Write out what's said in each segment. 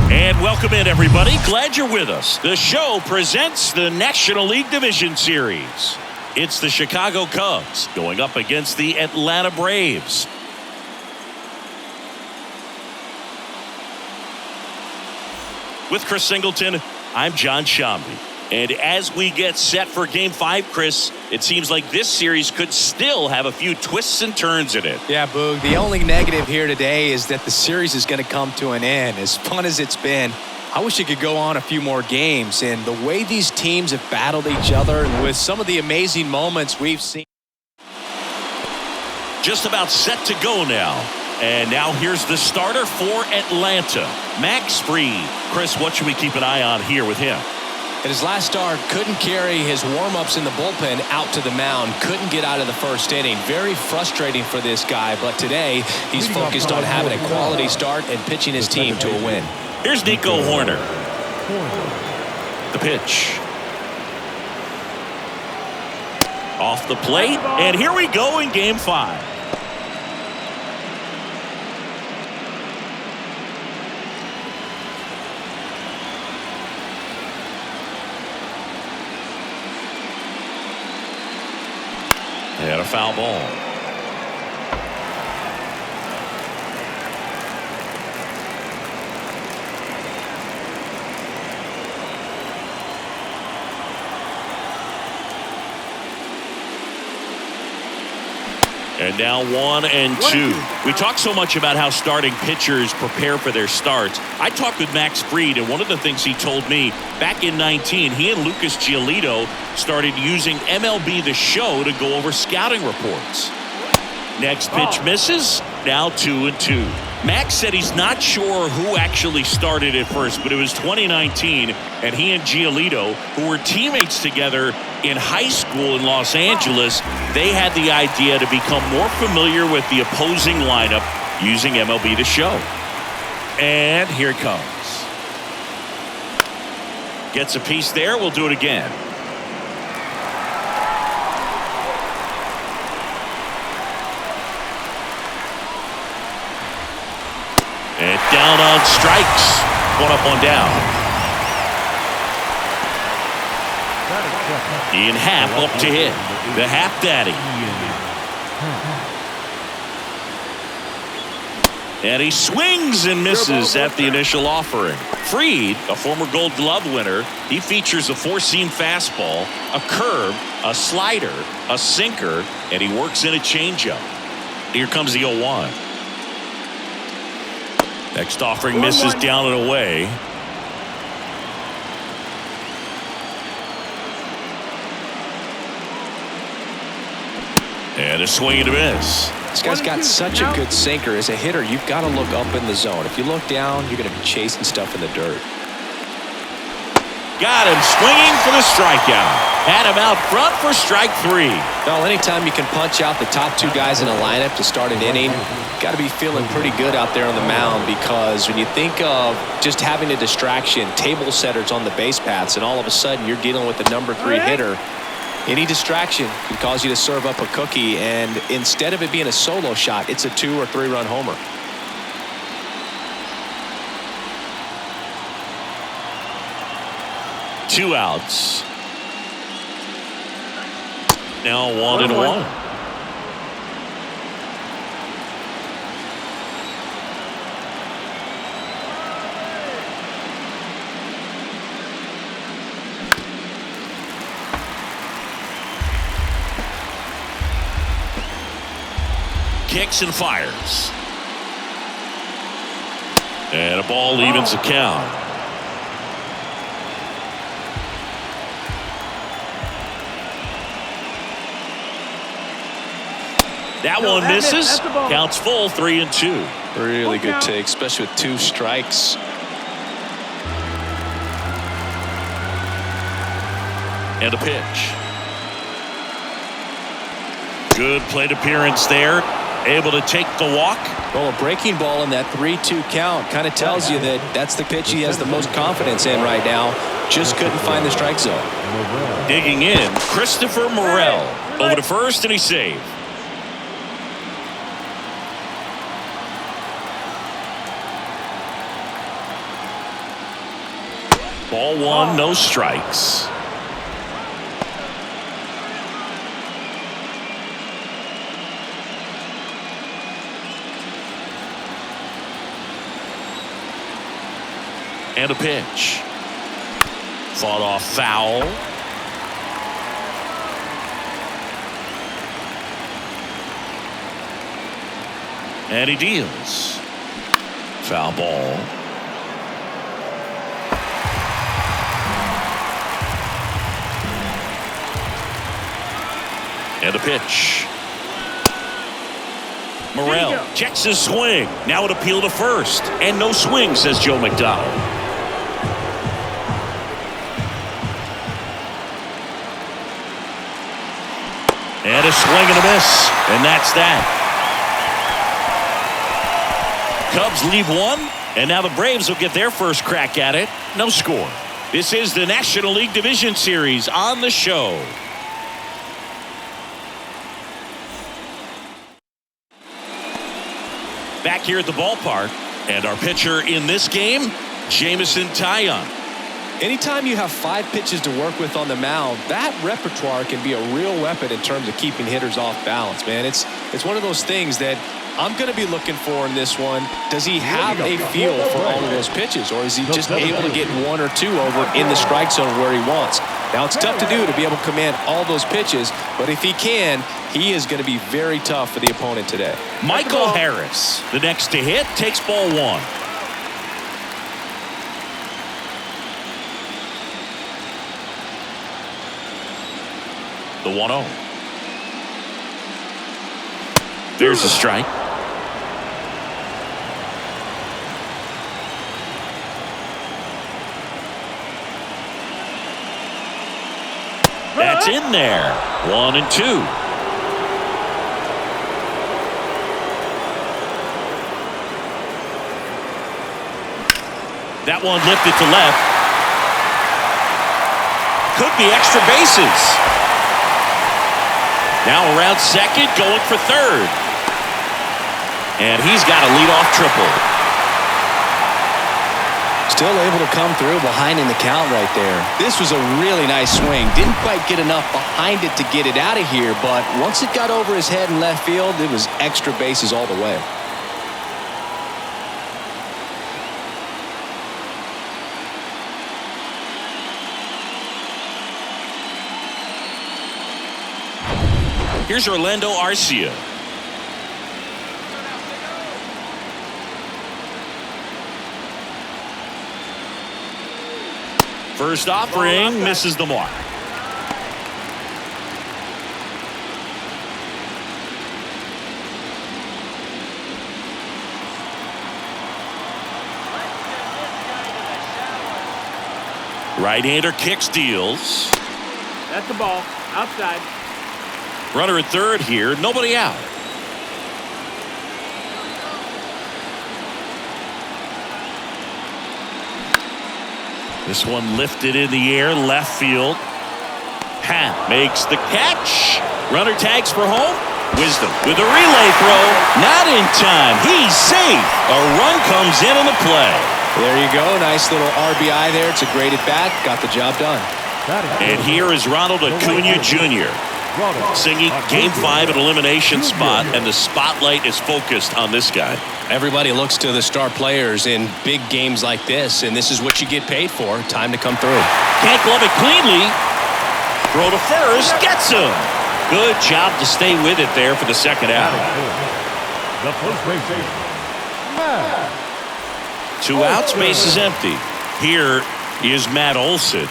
And welcome in, everybody. Glad you're with us. The show presents the National League Division Series. It's the Chicago Cubs going up against the Atlanta Braves. With Chris Singleton, I'm John Shambi. And as we get set for Game 5, Chris, it seems like this series could still have a few twists and turns in it. Yeah, Boog. The only negative here today is that the series is going to come to an end. As fun as it's been, I wish it could go on a few more games. And the way these teams have battled each other with some of the amazing moments we've seen. Just about set to go now. And now here's the starter for Atlanta, Max Fried. Chris, what should we keep an eye on here with him? At his last start, couldn't carry his warm-ups in the bullpen out to the mound. Couldn't get out of the first inning. Very frustrating for this guy, but today he's focused on having a quality start and pitching his team to a win. Here's Nico Hoerner. The pitch. Off the plate, and here we go in Game 5. And a foul ball. And now 1-2. We talk so much about how starting pitchers prepare for their starts. I talked with Max Fried, and one of the things he told me back in 19, he and Lucas Giolito started using MLB The Show to go over scouting reports. Next pitch misses. Now 2-2. Max said he's not sure who actually started at first, but it was 2019, and he and Giolito, who were teammates together in high school in Los Angeles, they had the idea to become more familiar with the opposing lineup using MLB The Show. And here it comes. Gets a piece there. We'll do it again. And down on strikes. One up, one down. Ian Happ up to hit. The Happ Daddy. And he swings and misses at the initial offering. Fried, a former Gold Glove winner, he features a four-seam fastball, a curve, a slider, a sinker, and he works in a changeup. Here comes the 0-1. Next offering misses down and away. And a swing and a miss. This guy's got such a good sinker. As a hitter, you've got to look up in the zone. If you look down, you're going to be chasing stuff in the dirt. Got him swinging for the strikeout. Had him out front for strike 3. Well, anytime you can punch out the top two guys in a lineup to start an inning, got to be feeling pretty good out there on the mound, because when you think of just having a distraction, table setters on the base paths, and all of a sudden you're dealing with the number 3 hitter, any distraction can cause you to serve up a cookie, and instead of it being a solo shot, it's a 2- or 3-run homer. Two outs. Now 1-1. Kicks and fires. And a ball evens the count. That one misses. Counts full, 3-2. Really good take, especially with 2 strikes. And a pitch. Good plate appearance there. Able to take the walk. Well, a breaking ball in that 3-2 count kind of tells you that that's the pitch he has the most confidence in right now. Just couldn't find the strike zone. Digging in, Christopher Morel. Over to first, and he's saved. Ball one, no strikes. And a pitch. Fought off foul. And he deals. Foul ball. And a pitch. Morrell checks his swing. Now it appeal to first. And no swing, says Joe McDonald. And a swing and a miss. And that's that. Cubs leave one. And now the Braves will get their first crack at it. No score. This is the National League Division Series on the show. Back here at the ballpark, and our pitcher in this game, Jameson Taillon. Anytime you have 5 pitches to work with on the mound, that repertoire can be a real weapon in terms of keeping hitters off balance, man. It's one of those things that I'm going to be looking for in this one. Does he have a feel for all of those pitches, or is he just able to get 1 or 2 over in the strike zone where he wants? Now, it's tough to do to be able to command all those pitches, but if he can, he is going to be very tough for the opponent today. Michael Harris, the next to hit, takes ball 1. The 1-0. There's a strike. That's in there. 1-2. That one lifted to left. Could be extra bases. Now around second, going for third. And he's got a leadoff triple. Still able to come through behind in the count right there. This was a really nice swing. Didn't quite get enough behind it to get it out of here, but once it got over his head in left field, it was extra bases all the way. Here's Orlando Arcia. First offering misses the mark. Right-hander kicks, deals. That's the ball. Outside. Runner at third here. Nobody out. This one lifted in the air, left field. Hat makes the catch. Runner tags for home. Wisdom with a relay throw. Not in time. He's safe. A run comes in on the play. There you go. Nice little RBI there. It's a great at bat. Got the job done. And here is Ronald Acuna Jr. singing Game 5 an elimination spot, and the spotlight is focused on this guy. Everybody looks to the star players in big games like this, and this is what you get paid for. Time to come through. Can't glove it cleanly. Throw to first. Gets him. Good job to stay with it there for the second out. The first base. 2 outs, base is empty. Here is Matt Olson.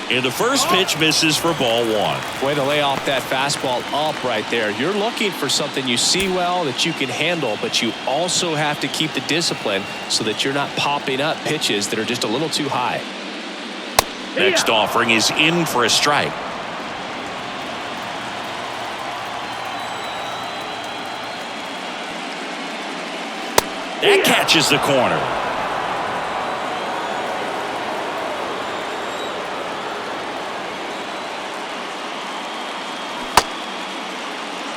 And the first pitch misses for ball 1. Way to lay off that fastball up right there. You're looking for something you see well that you can handle, but you also have to keep the discipline so that you're not popping up pitches that are just a little too high. Next offering is in for a strike. That catches the corner.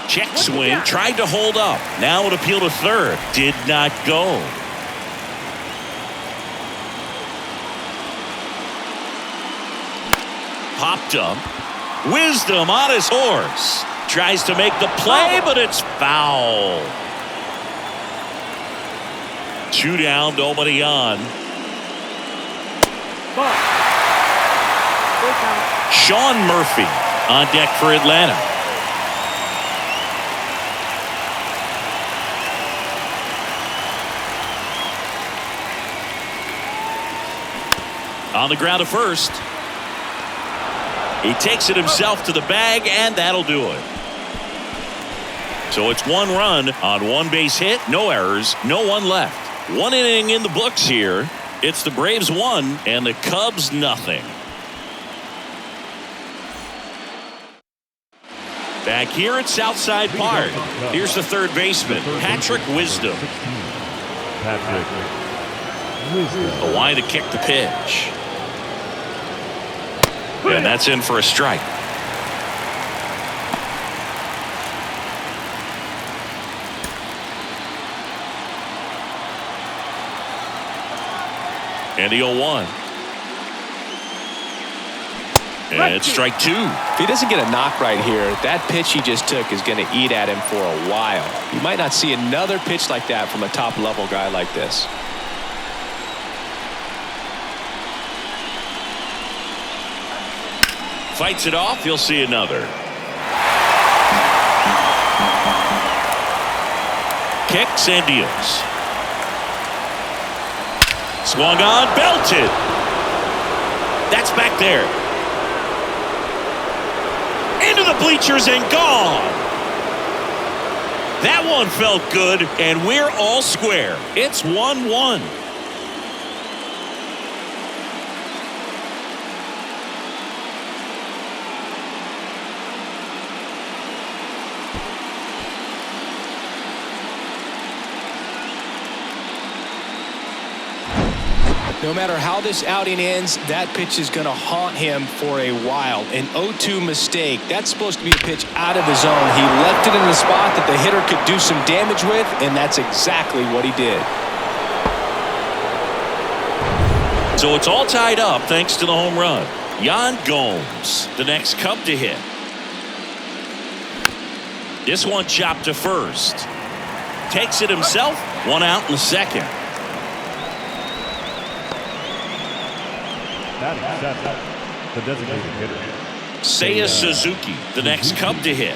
Check swing, tried to hold up. Now an appeal to third. Did not go. Popped up. Wisdom on his horse. Tries to make the play, but it's foul. 2 down, nobody on. Sean Murphy on deck for Atlanta. On the ground to first. He takes it himself to the bag, and that'll do it. So it's 1 run on 1 base hit, no errors, no one left. 1 inning in the books here. It's the Braves 1 and the Cubs nothing. Back here at Southside Park, here's the third baseman, Patrick Wisdom. A line to kick the pitch. And that's in for a strike. And the 0-1. And it's strike 2. If he doesn't get a knock right here, that pitch he just took is going to eat at him for a while. You might not see another pitch like that from a top-level guy like this. Fights it off. You'll see another. Kicks and deals. Swung on, belted. That's back there. Into the bleachers and gone. That one felt good, and we're all square. It's 1-1. No matter how this outing ends, that pitch is going to haunt him for a while. An 0-2 mistake. That's supposed to be a pitch out of the zone. He left it in the spot that the hitter could do some damage with, and that's exactly what he did. So it's all tied up thanks to the home run. Yan Gomes, the next Cub to hit. This one chopped to first. Takes it himself. 1 out in the second. The designated hitter. Seiya Suzuki, the next Cub to hit.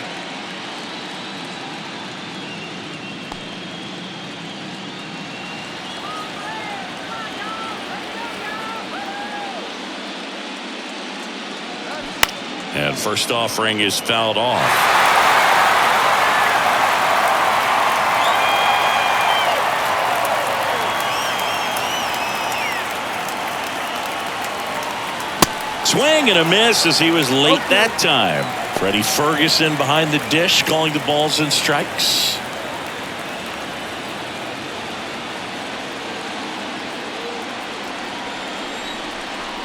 And first offering is fouled off. Swing and a miss as he was late that time. Freddie Ferguson behind the dish calling the balls and strikes.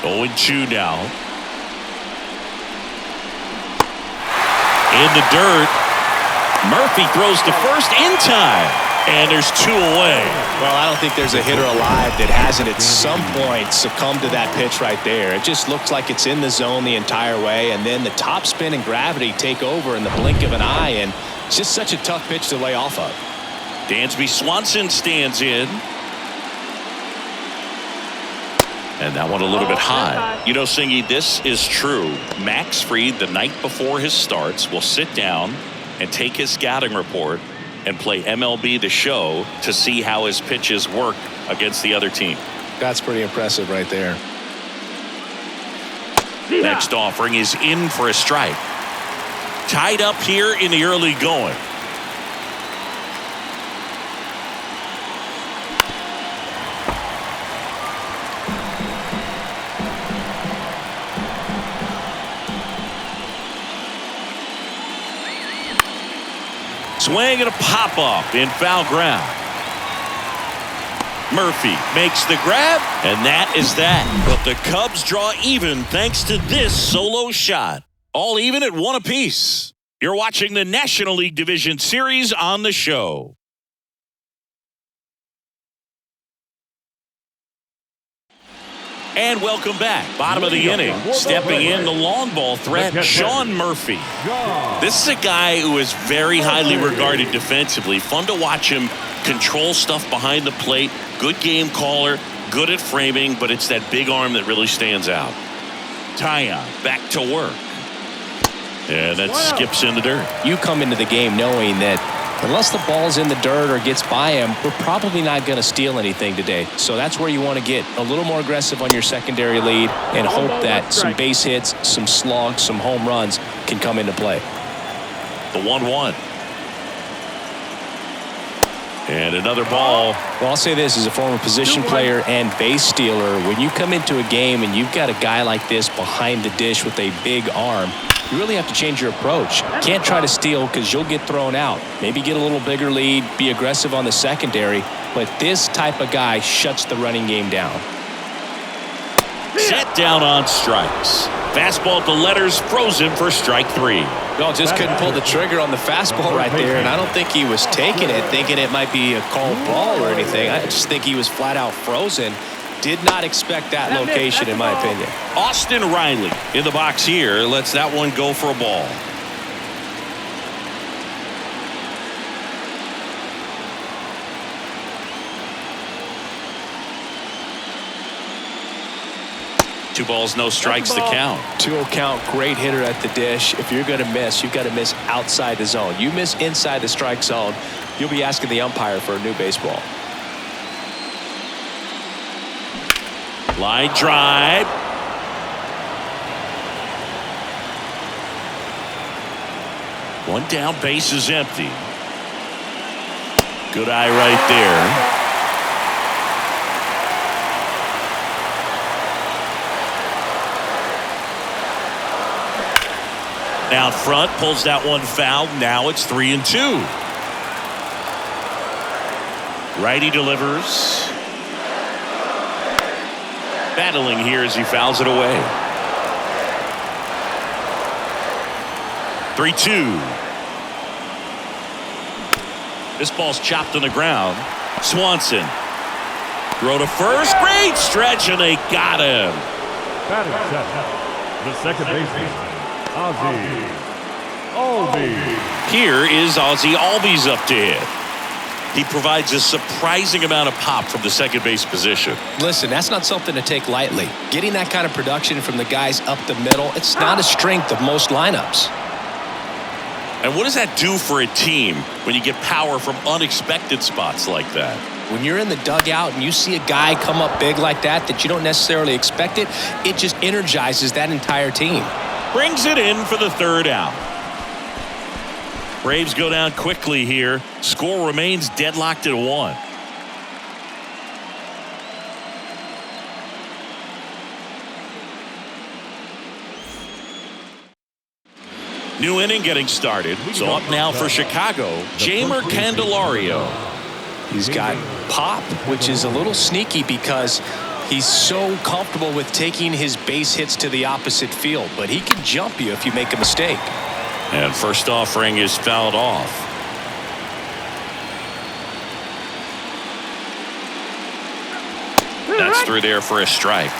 Oh, 0-2 now. In the dirt. Murphy throws to first in time. And there's 2 away. Well, I don't think there's a hitter alive that hasn't at some point succumbed to that pitch right there. It just looks like it's in the zone the entire way, and then the top spin and gravity take over in the blink of an eye, and it's just such a tough pitch to lay off of. Dansby Swanson stands in. And that one a little bit high. You know, Singy, this is true. Max Fried, the night before his starts, will sit down and take his scouting report and play MLB The Show to see how his pitches work against the other team. That's pretty impressive right there. Next offering is in for a strike. Tied up here in the early going. Swing and a pop-up in foul ground. Murphy makes the grab, and that is that. But the Cubs draw even thanks to this solo shot. All even at 1 apiece. You're watching the National League Division Series on the show. And welcome back. Bottom of the inning. Stepping in the long ball threat, Sean Murphy. This is a guy who is very highly regarded defensively. Fun to watch him control stuff behind the plate. Good game caller. Good at framing, but it's that big arm that really stands out. Tyon back to work. And that skips in the dirt. You come into the game knowing that unless the ball's in the dirt or gets by him, we're probably not going to steal anything today. So that's where you want to get a little more aggressive on your secondary lead and hope that some base hits, some slugs, some home runs can come into play. The 1-1. And another ball. Well, I'll say this as a former position player and base stealer. When you come into a game and you've got a guy like this behind the dish with a big arm, you really have to change your approach. Can't try to steal because you'll get thrown out. Maybe get a little bigger lead, be aggressive on the secondary. But this type of guy shuts the running game down. Set down on strikes. Fastball to letters, frozen for strike 3. No, just couldn't pull the trigger on the fastball right there, and I don't think he was taking it, thinking it might be a called ball or anything. I just think he was flat out frozen. Did not expect that location, in my opinion. Austin Riley in the box here. Lets that one go for a ball. Two balls, no strikes to count. 2-0 count, great hitter at the dish. If you're going to miss, you've got to miss outside the zone. You miss inside the strike zone, you'll be asking the umpire for a new baseball. Line drive. One down, base is empty. Good eye right there. Out front, pulls that one foul. Now it's 3-2. Righty delivers. Battling here as he fouls it away. 3-2. This ball's chopped on the ground. Swanson. Throw to first. Great stretch, and they got him. Batting set. The second baseman, Ozzie Albies. Here is Ozzie Albies up to hit. He provides a surprising amount of pop from the second base position. Listen, that's not something to take lightly. Getting that kind of production from the guys up the middle, it's not a strength of most lineups. And what does that do for a team when you get power from unexpected spots like that? When you're in the dugout and you see a guy come up big like that you don't necessarily expect it, it just energizes that entire team. Brings it in for the third out. Braves go down quickly here. Score remains deadlocked at 1. New inning getting started. So up now for Chicago, Jeimer Candelario. He's got pop, which is a little sneaky because he's so comfortable with taking his base hits to the opposite field, but he can jump you if you make a mistake. And first offering is fouled off. That's through there for a strike.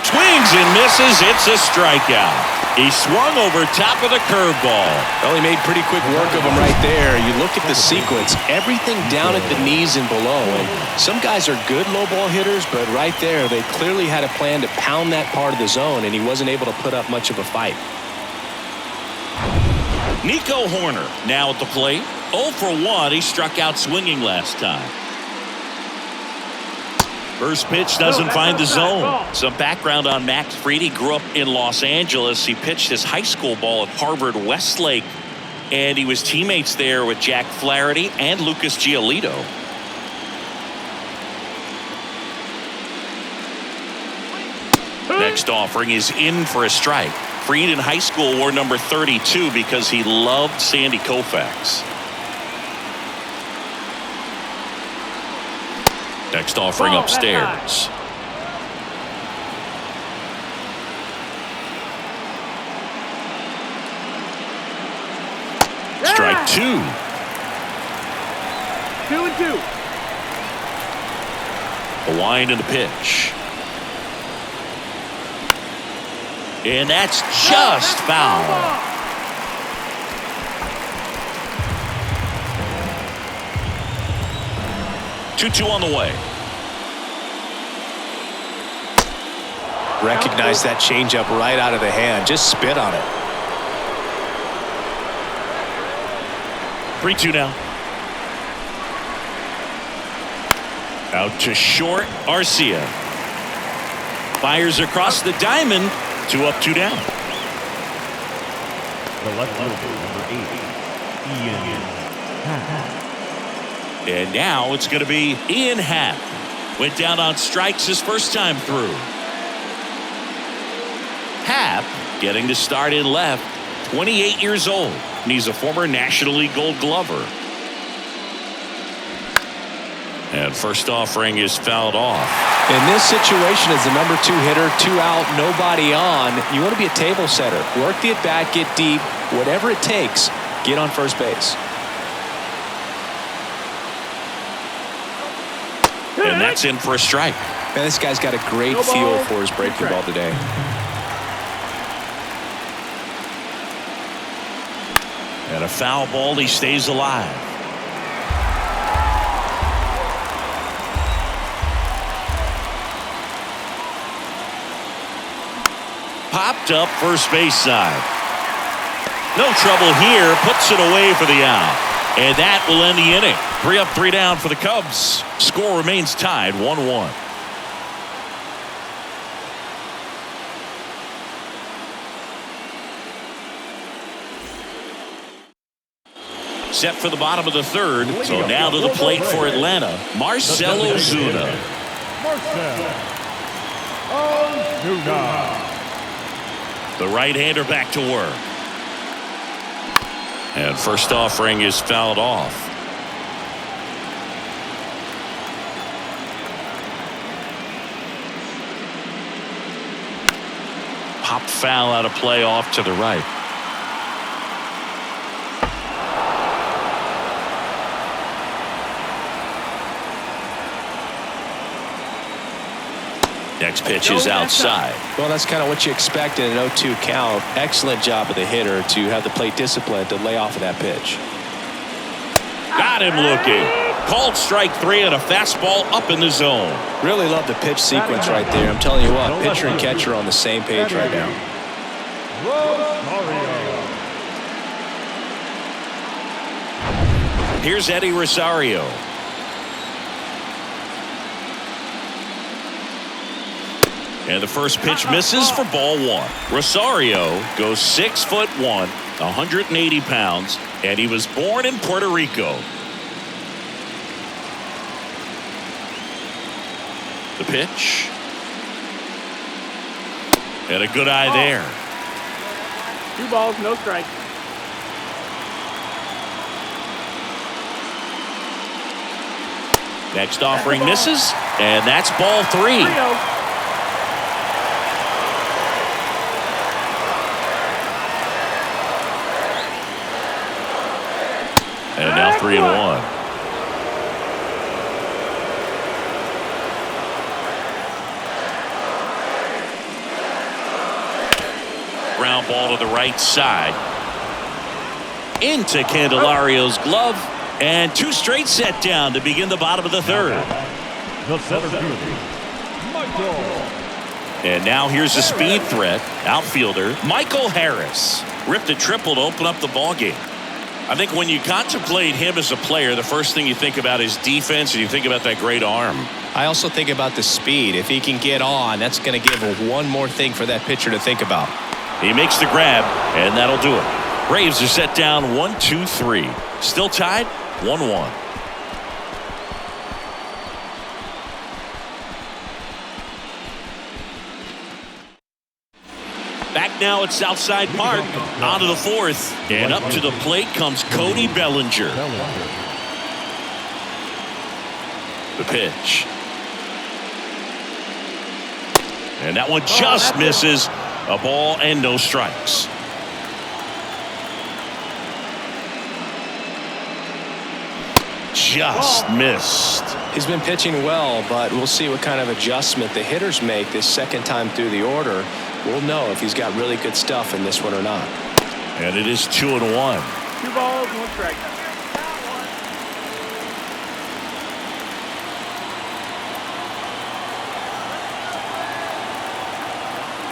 Swings and misses. It's a strikeout. He swung over top of the curveball. Well, he made pretty quick work of him right there. You look at the sequence, everything down at the knees and below. And some guys are good low ball hitters, but right there, they clearly had a plan to pound that part of the zone, and he wasn't able to put up much of a fight. Nico Horner now at the plate. 0 for 1. He struck out swinging last time. First pitch doesn't find the zone. Some background on Max Fried. He grew up in Los Angeles. He pitched his high school ball at Harvard Westlake, and he was teammates there with Jack Flaherty and Lucas Giolito. Next offering is in for a strike. Fried in high school wore number 32 because he loved Sandy Koufax. Next offering upstairs. Strike 2. 2-2. The wind and the pitch. And that's just foul. 2-2 on the way. Recognize that changeup right out of the hand. Just spit on it. 3-2 now. Out to short, Arcia. Fires across the diamond. 2 up, 2 down. The left fielder, number 8, Ian Happ. And now it's going to be Ian Happ. Went down on strikes his first time through. Happ getting to start in left, 28 years old, and he's a former National League Gold Glover. And first offering is fouled off. In this situation, as the number 2 hitter, 2 out, nobody on, you want to be a table setter. Work the at-bat, get deep, whatever it takes, get on first base. And that's in for a strike. Man, this guy's got a great feel for his breaking ball today. And a foul ball, he stays alive. Popped up first base side. No trouble here. Puts it away for the out. And that will end the inning. 3 up, 3 down for the Cubs. Score remains tied 1-1. Set for the bottom of the third. So now to the plate for Atlanta, Marcell Ozuna. Marcell Ozuna. The right-hander back to work. And first offering is fouled off. Pop foul out of play off to the right. Next pitch is outside. Well, that's kind of what you expect in an 0-2 count. Excellent job of the hitter to have the plate discipline to lay off of that pitch. Got him looking. Called strike 3 and a fastball up in the zone. Really love the pitch sequence right there. I'm telling you what, pitcher and catcher are on the same page right now. Here's Eddie Rosario. And the first pitch misses for ball 1. Rosario goes 6'1", 180 pounds, and he was born in Puerto Rico. The pitch. And a good eye there. 2 balls, no strike. Next offering misses, and that's ball 3. 3-0. And now 3-1. Ground ball to the right side. Into Candelario's glove. And 2 straight set down to begin the bottom of the third. The center fielder, Michael. And now here's a speed threat. Outfielder Michael Harris. Ripped a triple to open up the ballgame. I think when you contemplate him as a player, the first thing you think about is defense, and you think about that great arm. I also think about the speed. If he can get on, that's going to give one more thing for that pitcher to think about. He makes the grab, and that'll do it. Braves are set down 1-2-3. Still tied 1-1. Back now at Southside Park, on to the 4th, and up to the plate comes Cody Bellinger. The pitch. And that one just misses. A ball and no strikes. Just missed. He's been pitching well, but we'll see what kind of adjustment the hitters make this second time through the order. We'll know if he's got really good stuff in this one or not. And it is 2-1. 2 balls, 1 strike.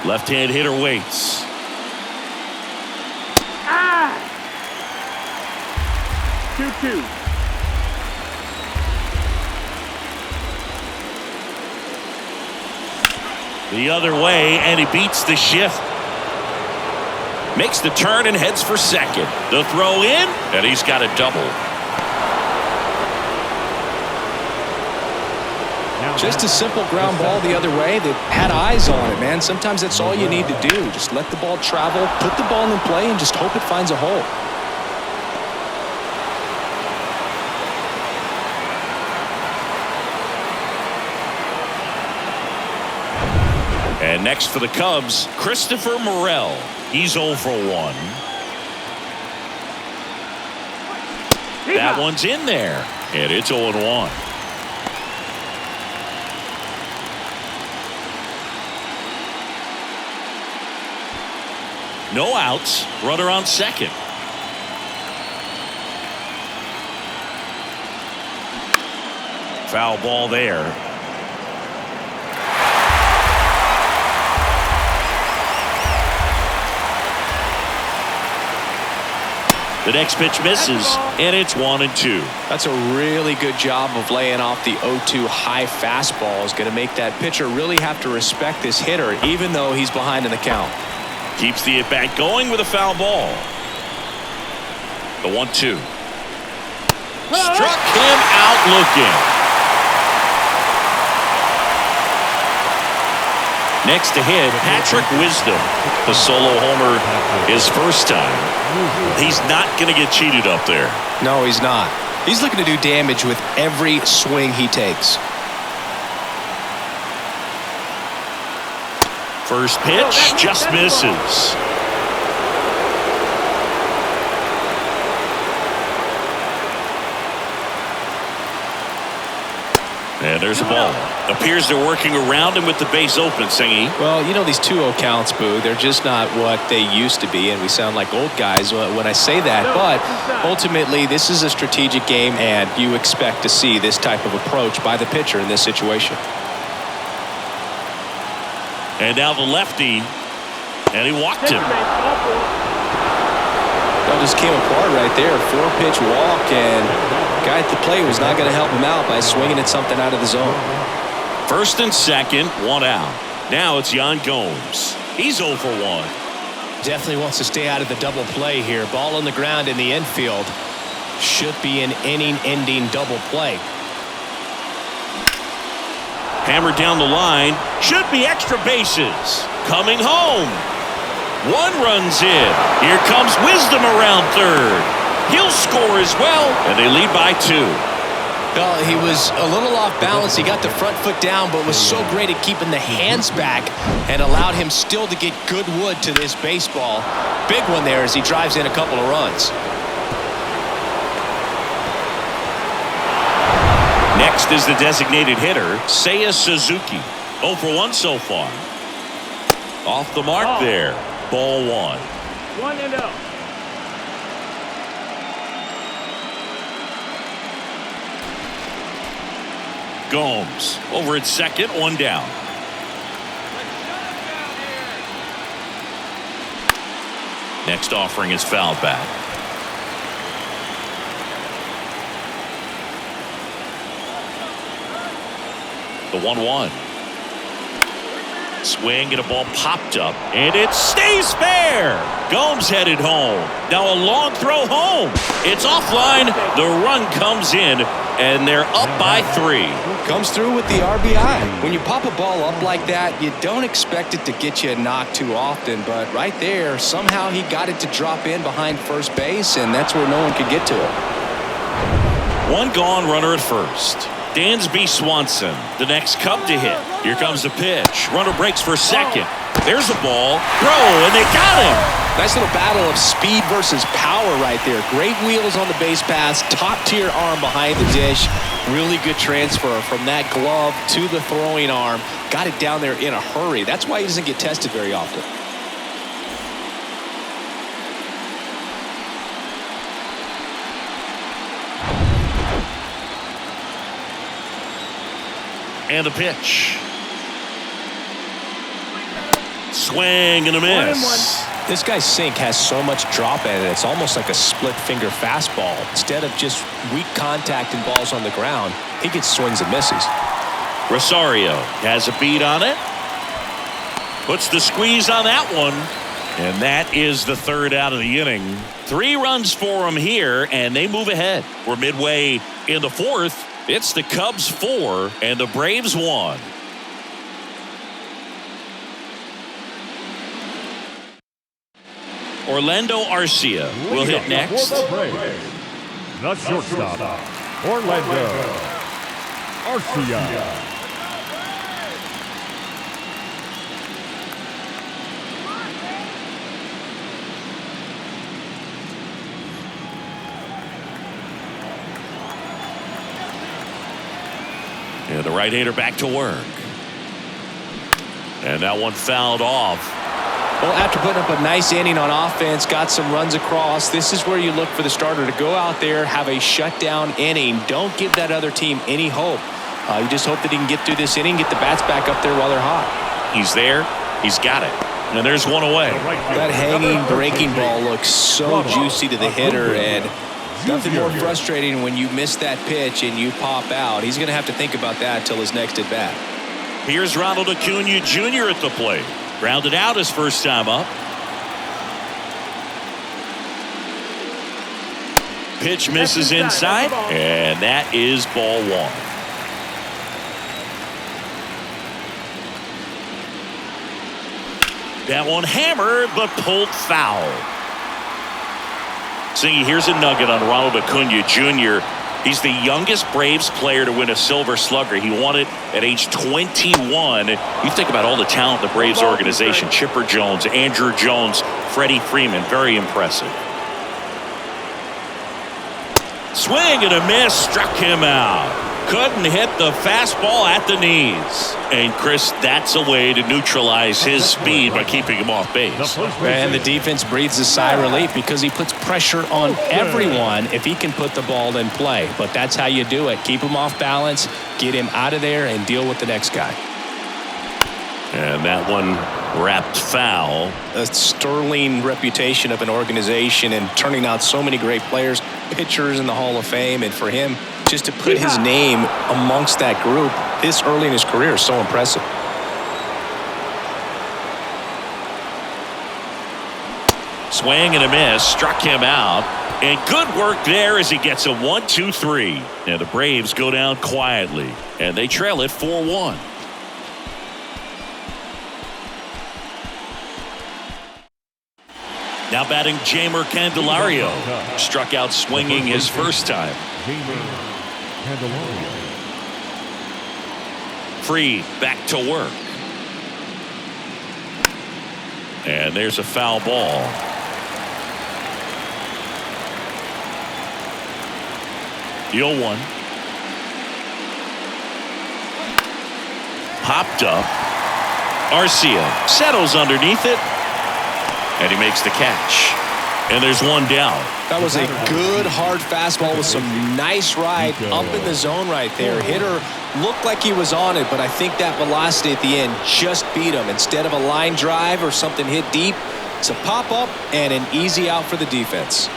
Left-hand hitter waits. 2-2. The other way, and he beats the shift. Makes the turn and heads for second. The throw in, and he's got a double. Just a simple ground ball the other way that had eyes on it, man. Sometimes that's all you need to do. Just let the ball travel, put the ball in play, and just hope it finds a hole. And next for the Cubs, Christopher Morel. He's 0 for 1. That one's in there, and it's 0-1. No outs, runner on second. Foul ball there. The next pitch misses, and it's 1-2. That's a really good job of laying off the 0-2 high fastball. Is going to make that pitcher really have to respect this hitter, even though he's behind in the count. Keeps the at-bat going with a foul ball. The 1-2. Struck him out looking. Next to hit, Patrick Wisdom. The solo homer his first time. He's not going to get cheated up there. No, he's not. He's looking to do damage with every swing he takes. First pitch just misses. And there's a ball. Appears they're working around him with the base open, Singy. Well, you know these 2-0 counts, Boo, they're just not what they used to be, and we sound like old guys when I say that. But ultimately, this is a strategic game, and you expect to see this type of approach by the pitcher in this situation. And now the lefty, and he walked him. That just came apart right there. 4-pitch walk, and guy at the plate was not going to help him out by swinging at something out of the zone. First and second, 1 out. Now it's Yan Gomes. He's 0 for 1. Definitely wants to stay out of the double play here. Ball on the ground in the infield. Should be an inning-ending double play. Hammered down the line. Should be extra bases. Coming home. 1 runs in. Here comes Wisdom around third. He'll score as well, and they lead by 2. Well, he was a little off balance. He got the front foot down, but was so great at keeping the hands back and allowed him still to get good wood to this baseball. Big one there as he drives in a couple of runs. Next is the designated hitter, Seiya Suzuki. 0 for 1 so far. Off the mark there. Ball 1. 1-0. Gomes over at second, 1 down. Next offering is fouled back. The 1-1. Swing and a ball popped up, and it stays fair. Gomes headed home. Now a long throw home. It's offline. The run comes in, and they're up by 3. Comes through with the RBI. When you pop a ball up like that, you don't expect it to get you a knock too often, but right there, somehow he got it to drop in behind first base, and that's where no one could get to it. 1 gone, runner at first. Dansby Swanson, the next Cub to hit. Here comes the pitch. Runner breaks for second. There's the ball. Throw, and they got him. Nice little battle of speed versus power right there. Great wheels on the base pass. Top-tier arm behind the dish. Really good transfer from that glove to the throwing arm. Got it down there in a hurry. That's why he doesn't get tested very often. And the pitch. Swing and a miss. This guy's sink has so much drop in it. It's almost like a split finger fastball. Instead of just weak contact and balls on the ground, he gets swings and misses. Rosario has a beat on it. Puts the squeeze on that one. And that is the third out of the inning. 3 runs for him here, and they move ahead. We're midway in the fourth. It's the Cubs 4 and the Braves 1. Orlando Arcia will hit next. The shortstop, Orlando Arcia. And the right-hander back to work. And that one fouled off. Well, after putting up a nice inning on offense, got some runs across, this is where you look for the starter to go out there, have a shutdown inning. Don't give that other team any hope. You just hope that he can get through this inning, get the bats back up there while they're hot. He's there. He's got it. And there's one away. That hanging breaking ball looks so juicy to the hitter, and nothing more frustrating when you miss that pitch and you pop out. He's going to have to think about that until his next at bat. Here's Ronald Acuna Jr. at the plate. Grounded out his first time up. Pitch misses inside, and that is ball 1. That one hammered, but pulled foul. See, here's a nugget on Ronald Acuna Jr. He's the youngest Braves player to win a Silver Slugger. He won it at age 21. You think about all the talent in the Braves organization. Chipper Jones, Andrew Jones, Freddie Freeman. Very impressive. Swing and a miss. Struck him out. Couldn't hit the fastball at the knees. And, Chris, that's a way to neutralize his speed by keeping him off base. And the defense breathes a sigh of relief because he puts pressure on everyone if he can put the ball in play. But that's how you do it. Keep him off balance, get him out of there, and deal with the next guy. And that one wrapped foul. A sterling reputation of an organization and turning out so many great players, pitchers in the Hall of Fame, and for him just to put his name amongst that group this early in his career is so impressive. Swing and a miss, struck him out, and good work there as he gets a 1-2-3. And the Braves go down quietly, and they trail it 4-1. Now batting Jeimer Candelario. Struck out swinging his first time. Free back to work. And there's a foul ball. Deal 1. Popped up. Arcia settles underneath it. And he makes the catch. And there's one down. That was a good hard fastball with some nice ride up in the zone right there. Hitter looked like he was on it, but I think that velocity at the end just beat him. Instead of a line drive or something hit deep, it's a pop-up and an easy out for the defense.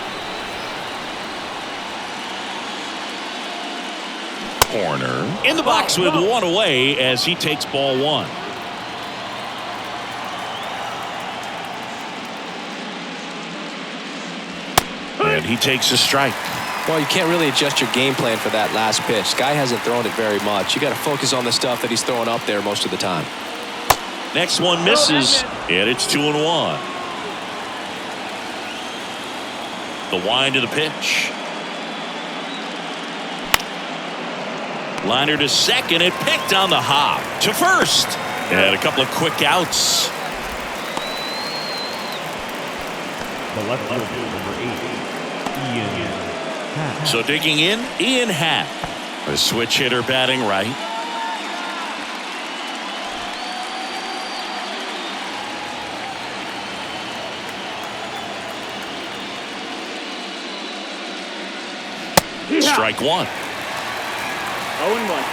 Corner in the box with one away as he takes ball 1. And he takes a strike. Well, you can't really adjust your game plan for that last pitch. Guy hasn't thrown it very much. You got to focus on the stuff that he's throwing up there most of the time. Next one misses, and it's 2-1. The wind of the pitch. Liner to second. It picked on the hop to first. And a couple of quick outs. The left fielder, number 8, Ian Happ. So digging in, Ian Happ. A switch hitter batting right. Yeah. Strike one. 0-1.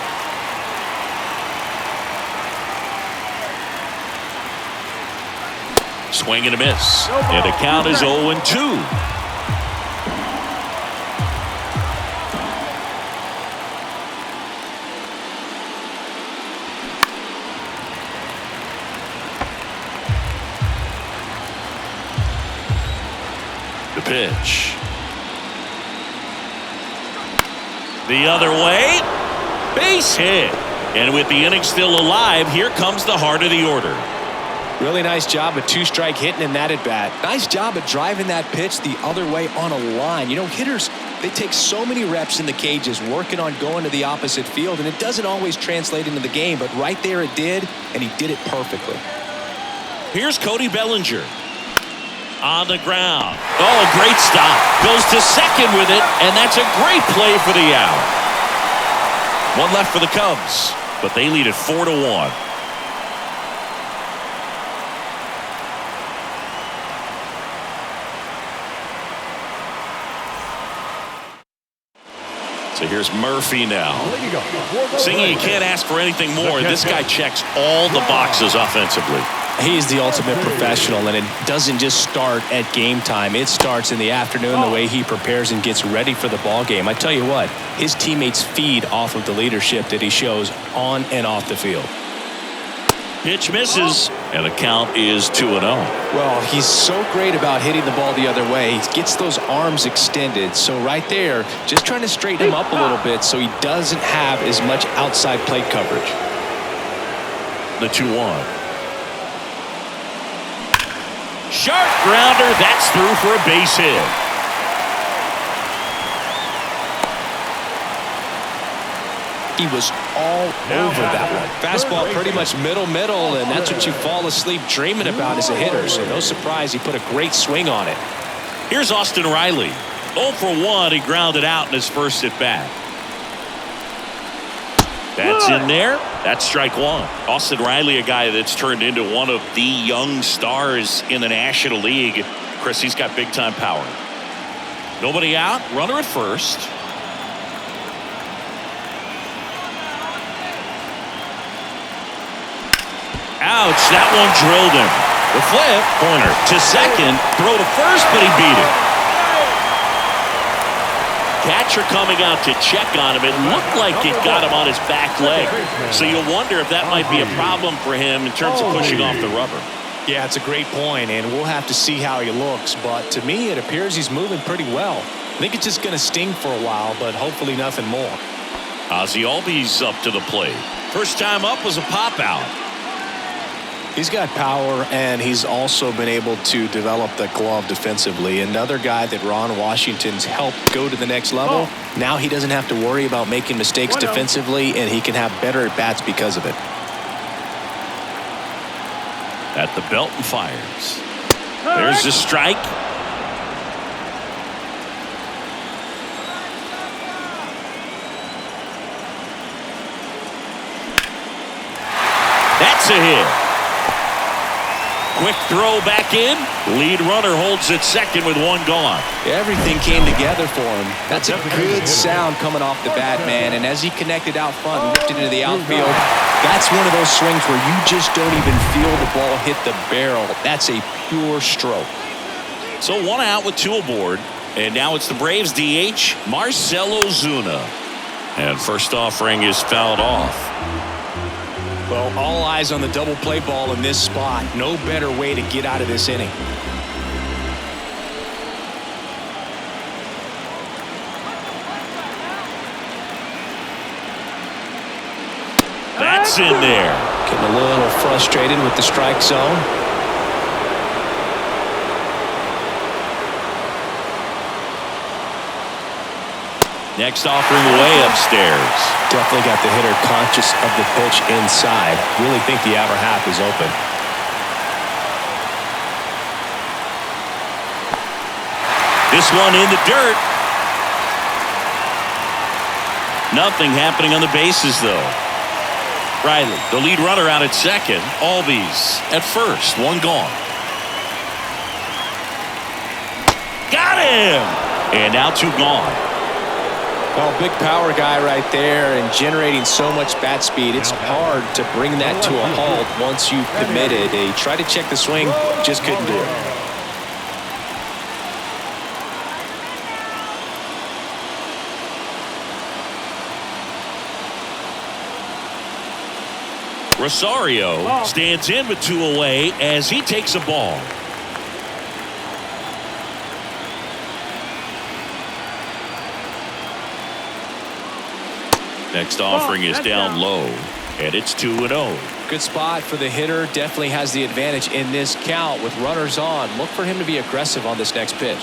Swing and a miss. And the count is 0-2. The pitch. The other way. Base hit. And with the inning still alive, here comes the heart of the order. Really nice job of two-strike hitting in that at-bat. Nice job of driving that pitch the other way on a line. You know, hitters, they take so many reps in the cages working on going to the opposite field, and it doesn't always translate into the game, but right there it did, and he did it perfectly. Here's Cody Bellinger. On the ground. Oh, a great stop. Goes to second with it, and that's a great play for the out. One left for the Cubs, but they lead it 4-1. So here's Murphy now. Singing, you can't ask for anything more. This guy checks all the boxes offensively. He's the ultimate professional, and it doesn't just start at game time. It starts in the afternoon, the way he prepares and gets ready for the ball game. I tell you what, his teammates feed off of the leadership that he shows on and off the field. Pitch misses, and the count is 2-0. Well, he's so great about hitting the ball the other way. He gets those arms extended. So right there, just trying to straighten him up a little bit so he doesn't have as much outside plate coverage. The 2-1. Sharp grounder. That's through for a base hit. He was all over that one. Fastball pretty much middle, and that's what you fall asleep dreaming about as a hitter. So no surprise, he put a great swing on it. Here's Austin Riley. 0 for 1. He grounded out in his first at bat. That's in there. That's strike one. Austin Riley, a guy that's turned into one of the young stars in the National League. Chris, he's got big time power. Nobody out. Runner at first. Ouch, that one drilled him. The flip, corner to second, throw to first, but he beat it. Catcher coming out to check on him. It looked like it got him on his back leg. So you'll wonder if that might be a problem for him in terms of pushing off the rubber. Yeah, it's a great point, and we'll have to see how he looks. But to me, it appears he's moving pretty well. I think it's just going to sting for a while, but hopefully nothing more. Ozzie Albies up to the plate. First time up was a pop out. He's got power, and he's also been able to develop the glove defensively. Another guy that Ron Washington's helped go to the next level. Now he doesn't have to worry about making mistakes defensively, and he can have better at-bats because of it. At the belt and fires. There's the strike. That's a hit. Quick throw back in. Lead runner holds it second with one gone. Everything came together for him. That's a good sound coming off the bat, man. And as he connected out front and ripped it into the outfield, that's one of those swings where you just don't even feel the ball hit the barrel. That's a pure stroke. So one out with two aboard. And now it's the Braves DH, Marcell Ozuna. And first offering is fouled off. Well, all eyes on the double play ball in this spot. No better way to get out of this inning. That's in there. Getting a little frustrated with the strike zone. Next offering way upstairs. Definitely got the hitter conscious of the pitch inside. Really think the outer half is open. This one in the dirt. Nothing happening on the bases, though. Riley, the lead runner, out at second. Albies at first. One gone. Got him! And now two gone. Well, big power guy right there and generating so much bat speed. It's hard to bring that to a halt once you've committed. He tried to check the swing, just couldn't do it. Rosario stands in with two away as he takes a ball. Next offering is down low, and it's 2-0. Good spot for the hitter. Definitely has the advantage in this count with runners on. Look for him to be aggressive on this next pitch.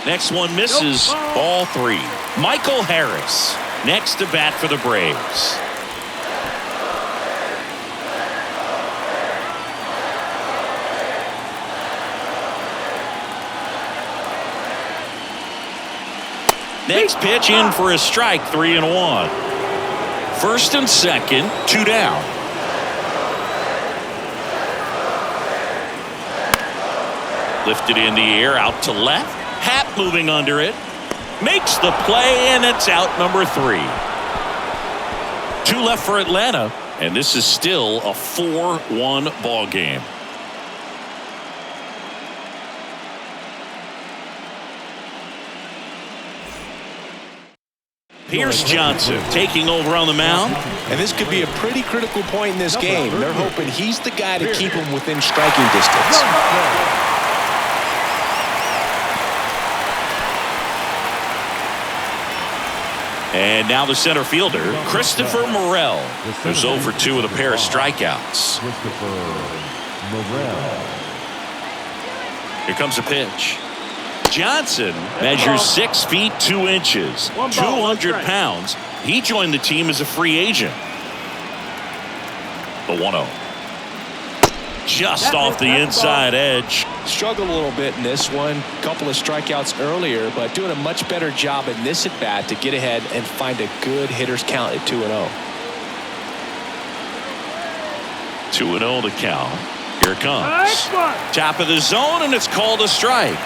Next one misses. Ball three. Michael Harris next to bat for the Braves. Next pitch in for a strike, 3-1. First and second, two down. Lifted in the air, out to left. Happ moving under it. Makes the play, and it's out number 3. Two left for Atlanta, and this is still a 4-1 ball game. Pierce Johnson taking over on the mound. And this could be a pretty critical point in this game. They're hoping he's the guy to keep him within striking distance. And now the center fielder, Christopher Morel, who's 0 for 2 with a pair of strikeouts. Here comes a pitch. Johnson measures 6 feet 2 inches, 200 pounds. He joined the team as a free agent. The 1-0. Just off the inside edge. Struggled a little bit in this one. Couple of strikeouts earlier, but doing a much better job in this at bat to get ahead and find a good hitter's count at 2-0. 2-0 the count. Here it comes. Top of the zone, and it's called a strike.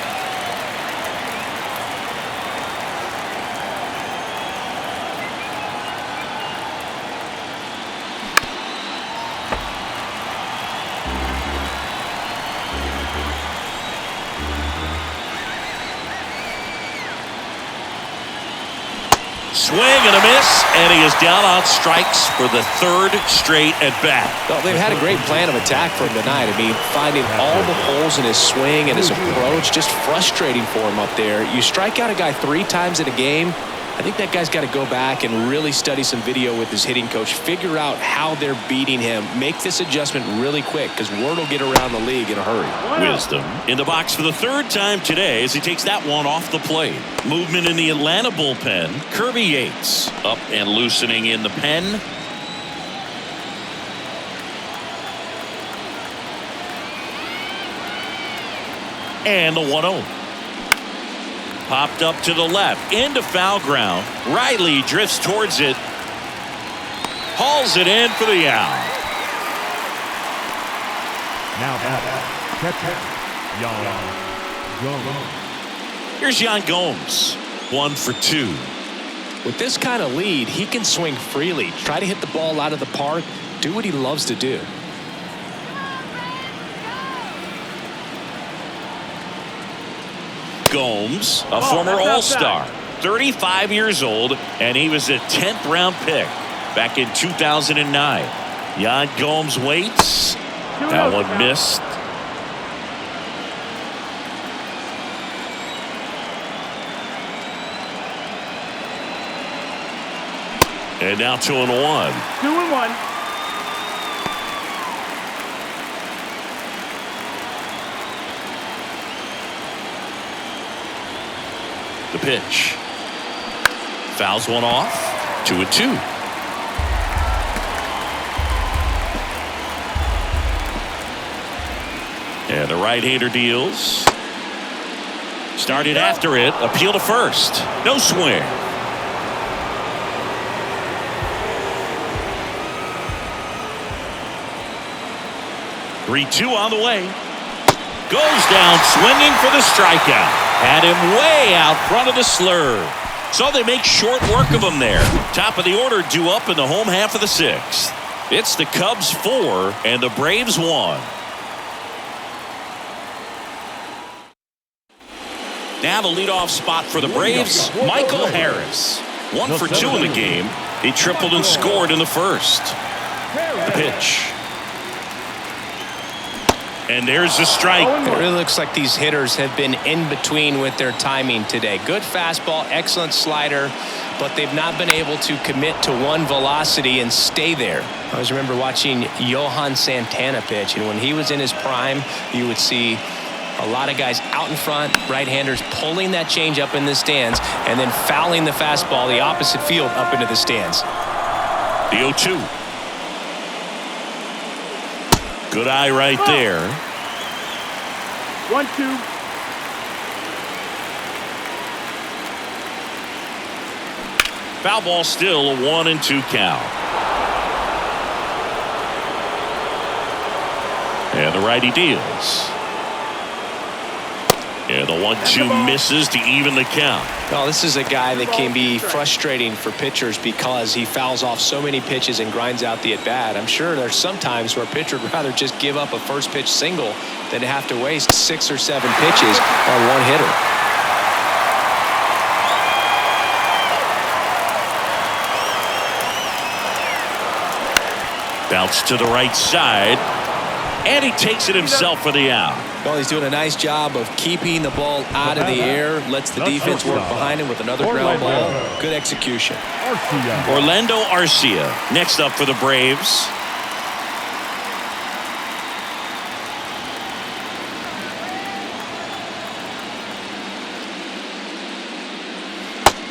Swing and a miss, and he is down on strikes for the 3rd straight at bat. Well, they've had a great plan of attack for him tonight. I mean, finding all the holes in his swing and his approach, just frustrating for him up there. You strike out a guy 3 times in a game, I think that guy's got to go back and really study some video with his hitting coach, figure out how they're beating him, make this adjustment really quick because word will get around the league in a hurry. Wisdom in the box for the 3rd time today as he takes that one off the plate. Movement in the Atlanta bullpen. Kirby Yates up and loosening in the pen. And the 1-0. Popped up to the left, into foul ground. Riley drifts towards it. Hauls it in for the out. Now batter, catcher, Yan Gomes. Here's Yan Gomes, 1 for 2. With this kind of lead, he can swing freely, try to hit the ball out of the park, do what he loves to do. Gomes, a former All-Star, 35 years old, and he was a 10th round pick back in 2009. Yan Gomes waits. That one missed. And now 2-1. 2-1. pitch. Fouls one off. 2-2. And the right-hander deals. Started after it. Appeal to first. No swing. Three-two on the way. Goes down swinging for the strikeout. Had him way out front of the slurve. So they make short work of him there. Top of the order due up in the home half of the sixth. It's the Cubs 4 and the Braves 1. Now the leadoff spot for the Braves, Michael Harris. 1 for 2 in the game. He tripled and scored in the first. The pitch. And there's the strike. It really looks like these hitters have been in between with their timing today. Good fastball, excellent slider, but they've not been able to commit to one velocity and stay there. I always remember watching Johan Santana pitch, and when he was in his prime, you would see a lot of guys out in front, right-handers pulling that change up in the stands and then fouling the fastball the opposite field up into the stands. The 0-2. Good eye right there. 1-2. Foul ball still, a 1-2 count. And the righty deals. And the 1-2 misses to even the count. Well, this is a guy that can be frustrating for pitchers because he fouls off so many pitches and grinds out the at-bat. I'm sure there's some times where a pitcher would rather just give up a first pitch single than to have to waste 6 or 7 pitches on one hitter. Bounce to the right side. And he takes it himself for the out. Well, he's doing a nice job of keeping the ball out of the air. Lets the defense work behind him with another ground ball. Good execution. Orlando Arcia next up for the Braves.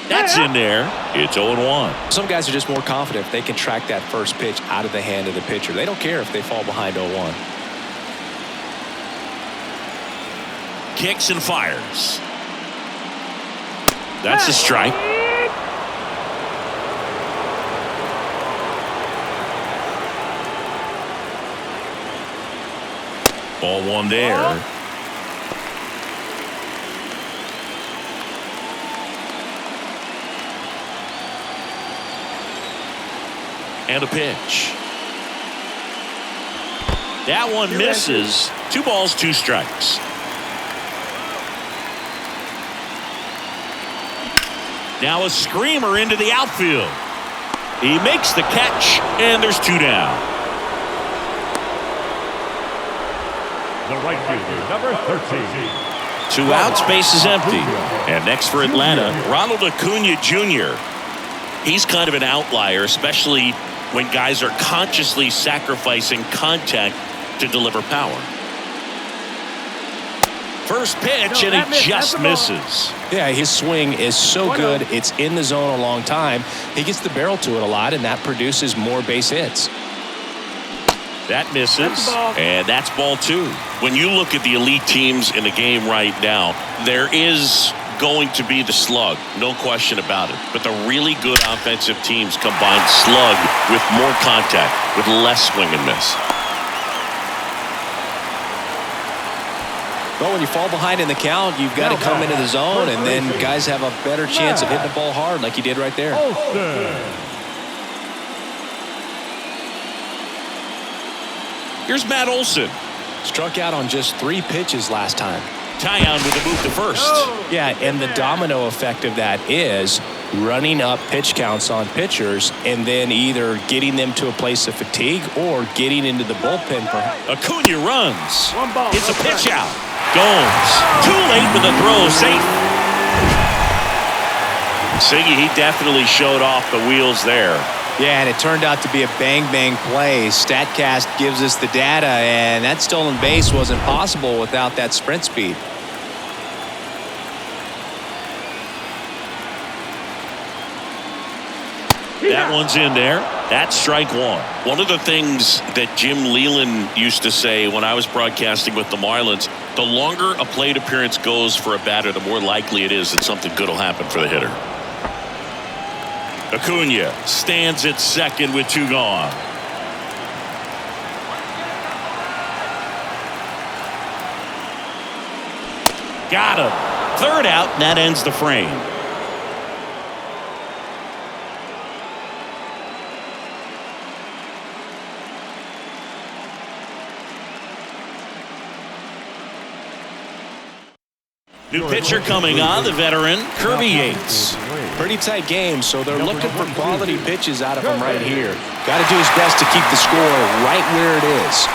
That's in there. It's 0-1. Some guys are just more confident if they can track that first pitch out of the hand of the pitcher. They don't care if they fall behind 0-1. Kicks and fires. That's a strike. Ball one there. And a pitch. That one misses. 2 balls, 2 strikes. Now a screamer into the outfield. He makes the catch, and there's 2 down. The right fielder, number 13. 2 outs, base is empty. And next for Atlanta, Ronald Acuna Jr. He's kind of an outlier, especially when guys are consciously sacrificing contact to deliver power. First pitch, and he just misses. Yeah, his swing is so good. It's in the zone a long time. He gets the barrel to it a lot, and that produces more base hits. That misses, and that's ball 2. When you look at the elite teams in the game right now, there is going to be the slug, no question about it. But the really good offensive teams combine slug with more contact, with less swing and miss. Well, when you fall behind in the count, you've got to come into the zone, and then guys have a better chance of hitting the ball hard like you did right there. Here's Matt Olson. Struck out on just 3 pitches last time. Tyon with the move to first. Yeah, and the domino effect of that is running up pitch counts on pitchers and then either getting them to a place of fatigue or getting into the bullpen. Acuna runs. It's a pitch out. Gomes. Too late with the throw. Safe. Siggy, he definitely showed off the wheels there. Yeah, and it turned out to be a bang-bang play. StatCast gives us the data, and that stolen base wasn't possible without that sprint speed. That one's in there. That's strike one. One of the things that Jim Leland used to say when I was broadcasting with the Marlins, the longer a plate appearance goes for a batter, the more likely it is that something good will happen for the hitter. Acuna stands at second with 2 gone. Got him. Third out, and that ends the frame. New pitcher coming on, the veteran, Kirby Yates. Pretty tight game, so they're looking for quality pitches out of him right here. Got to do his best to keep the score right where it is.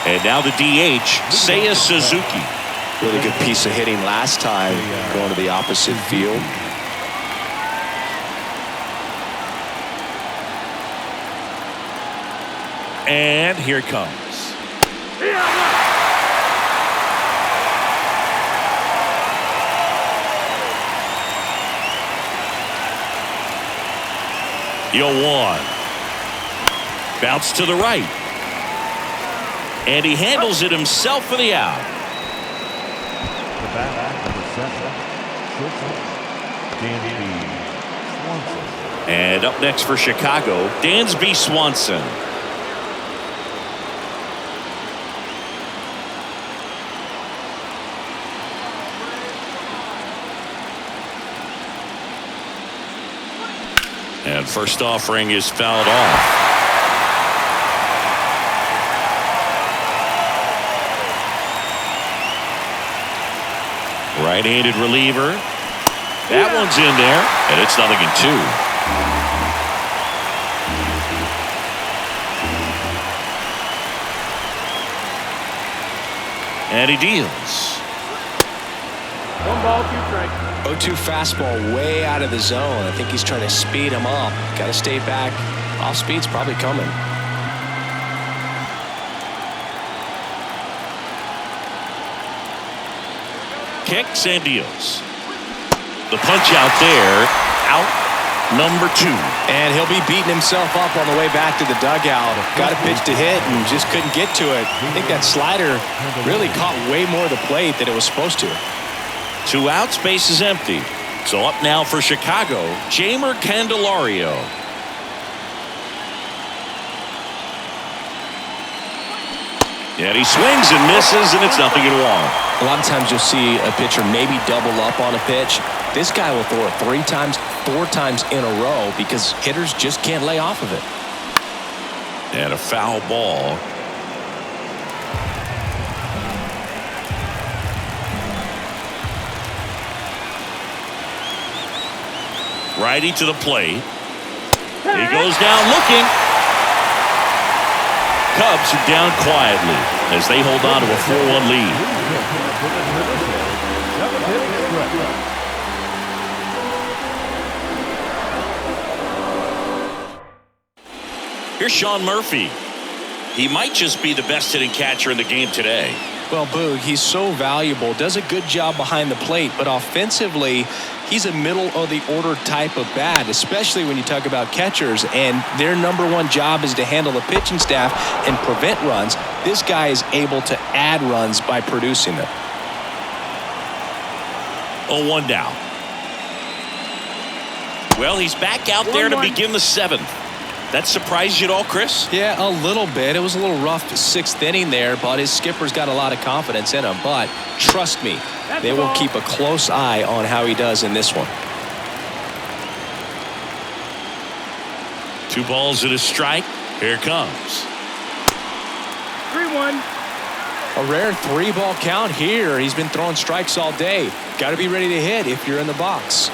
And now the DH, Seiya Suzuki. Really good piece of hitting last time, going to the opposite field. And here it comes. The 0-1. Bounce to the right. And he handles it himself for the out. The bat, number 7, shortstop, Dansby Swanson. And up next for Chicago, Dansby Swanson. And first offering is fouled off. Right-handed reliever. That one's in there, and it's 0-2. And he deals. 1 ball, 2 strikes. 0-2 fastball way out of the zone. I think he's trying to speed him up. Got to stay back. Off speed's probably coming. Kicks and deals. The punch out there. Out number 2. And he'll be beating himself up on the way back to the dugout. Got a pitch to hit and just couldn't get to it. I think that slider really caught way more of the plate than it was supposed to. 2 outs, base is empty. So up now for Chicago, Jeimer Candelario. And he swings and misses, and it's 0-1. A lot of times you'll see a pitcher maybe double up on a pitch. This guy will throw it 3 times, 4 times in a row because hitters just can't lay off of it. And a foul ball. Righty to the plate. He goes down looking. Cubs are down quietly as they hold on to a 4-1 lead. Here's Sean Murphy. He might just be the best hitting catcher in the game today. Well, Boog, he's so valuable, does a good job behind the plate, but offensively, he's a middle-of-the-order type of bat, especially when you talk about catchers, and their #1 job is to handle the pitching staff and prevent runs. This guy is able to add runs by producing them. 0-1 down. Well, he's back out there to begin the 7th. That surprised you at all, Chris? Yeah, a little bit. It was a little rough 6th inning there, but his skipper's got a lot of confidence in him. But trust me, they will keep a close eye on how he does in this one. 2 balls and a strike. Here it comes. 3-1. A rare 3-ball count here. He's been throwing strikes all day. Got to be ready to hit if you're in the box.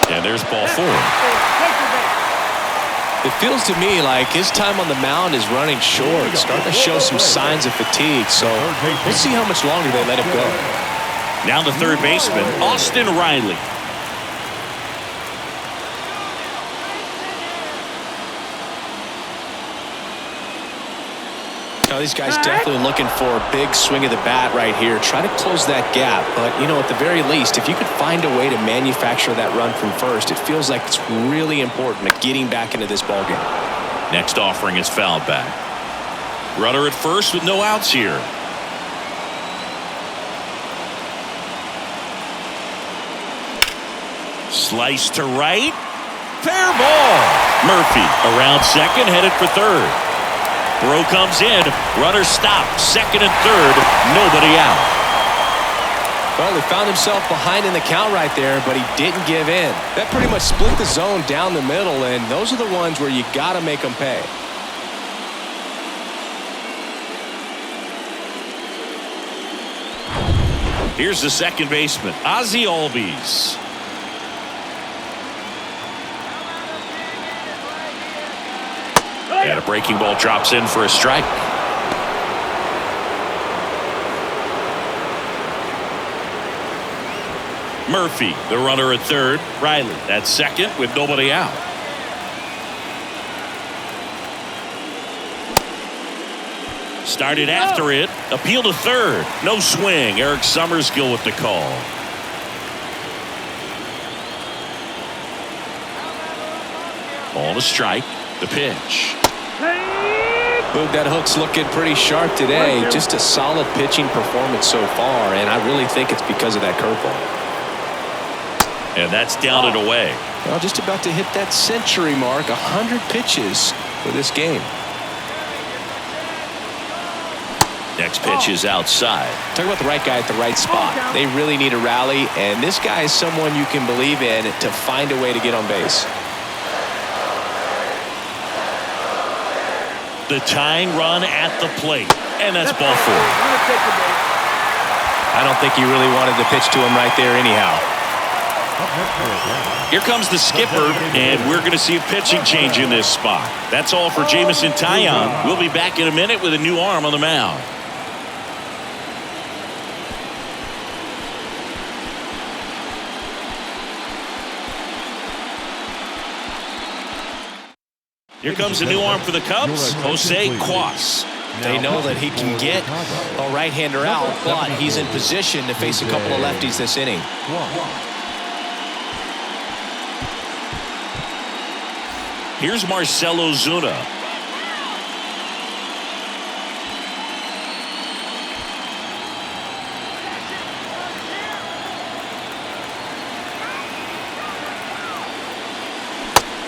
And there's ball 4. It feels to me like his time on the mound is running short, starting to show some signs of fatigue. So we'll see how much longer they let him go. Now the third baseman, Austin Riley. Now, these guys definitely looking for a big swing of the bat right here. Try to close that gap. But, you know, at the very least, if you could find a way to manufacture that run from first, it feels like it's really important at getting back into this ballgame. Next offering is fouled back. Runner at first with no outs here. Slice to right. Fair ball. Murphy around second, headed for third. Throw comes in. Runner stopped. Second and third. Nobody out. Well, he found himself behind in the count right there, but he didn't give in. That pretty much split the zone down the middle, and those are the ones where you got to make them pay. Here's the second baseman, Ozzie Albies. And a breaking ball drops in for a strike. Murphy, the runner at third. Riley at second with nobody out. Started after it. Appeal to third. No swing. Eric Summerskill with the call. Ball to strike. The pitch. Boog, that hook's looking pretty sharp today. Just a solid pitching performance so far, and I really think it's because of that curveball. And that's down and away. Well, just about to hit that century mark, 100 pitches for this game. Next pitch is outside. Talk about the right guy at the right spot. They really need a rally, and this guy is someone you can believe in to find a way to get on base. The tying run at the plate. And that's ball four. I don't think he really wanted to pitch to him right there anyhow. Here comes the skipper, and we're going to see a pitching change in this spot. That's all for Jameson Taillon. We'll be back in a minute with a new arm on the mound. Here comes a new arm for the Cubs, Jose Cuas. They know that he can get a right-hander out, but he's in position to face a couple of lefties this inning. Here's Marcell Ozuna.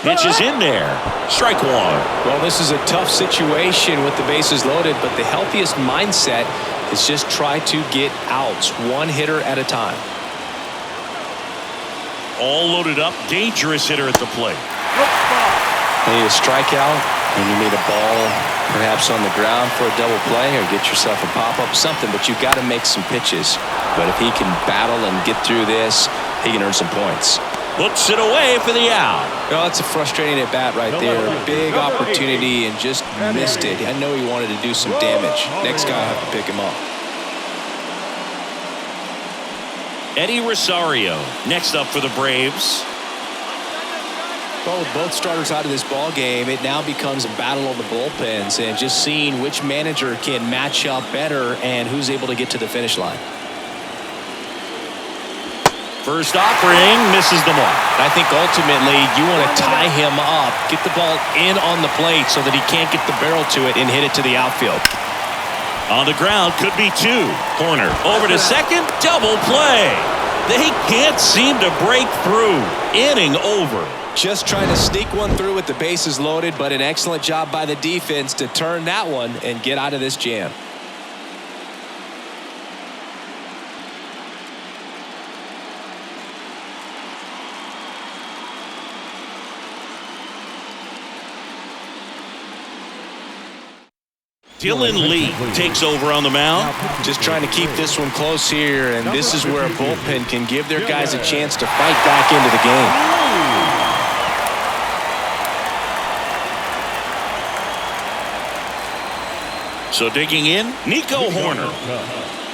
Pitch is in there. Strike one. Well, this is a tough situation with the bases loaded, but the healthiest mindset is just try to get outs, one hitter at a time. All loaded up. Dangerous hitter at the plate. You need a strikeout, and you need a ball perhaps on the ground for a double play, or get yourself a pop-up, something, but you've got to make some pitches. But if he can battle and get through this, he can earn some points. Puts it away for the out. Well, that's a frustrating at-bat right there. Big opportunity and just missed it. I know he wanted to do some damage. Next guy will have to pick him up. Eddie Rosario next up for the Braves. Well, with both starters out of this ball game, it now becomes a battle of the bullpens and just seeing which manager can match up better and who's able to get to the finish line. First offering misses the mark. I think ultimately you want to tie him up, get the ball in on the plate so that he can't get the barrel to it and hit it to the outfield. On the ground, could be two. Corner over to second, double play. They can't seem to break through. Inning over. Just trying to sneak one through with the bases loaded, but an excellent job by the defense to turn that one and get out of this jam. Dylan Lee takes over on the mound. Just trying to keep this one close here, and this is where a bullpen can give their guys a chance to fight back into the game. So digging in, Nico Horner.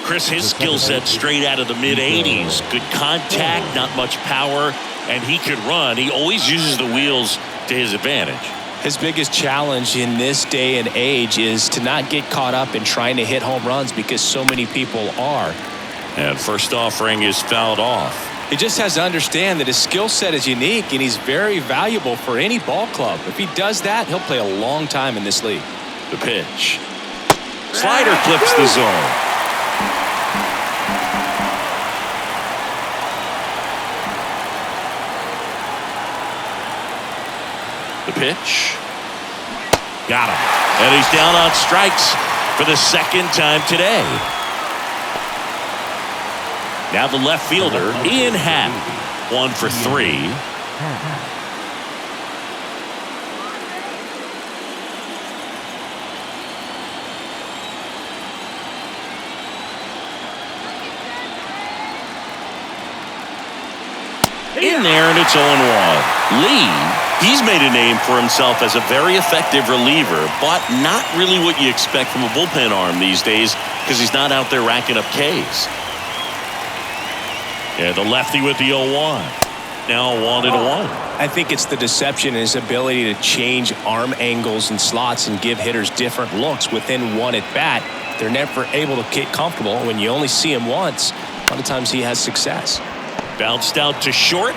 Chris, his skill set straight out of the mid-'80s. Good contact, not much power, and he could run. He always uses the wheels to his advantage. His biggest challenge in this day and age is to not get caught up in trying to hit home runs because so many people are. And first offering is fouled off. He just has to understand that his skill set is unique and he's very valuable for any ball club. If he does that, he'll play a long time in this league. The pitch. Slider clips the zone. The pitch. Got him. And he's down on strikes for the second time today. Now the left fielder, Ian Happ, 1 for 3. In there, and it's 0-1. Lee, he's made a name for himself as a very effective reliever, but not really what you expect from a bullpen arm these days because he's not out there racking up Ks. Yeah, the lefty with the 0-1. Now 1-1. I think it's the deception and his ability to change arm angles and slots and give hitters different looks within one at bat. They're never able to get comfortable. When you only see him once, a lot of times he has success. Bounced out to short.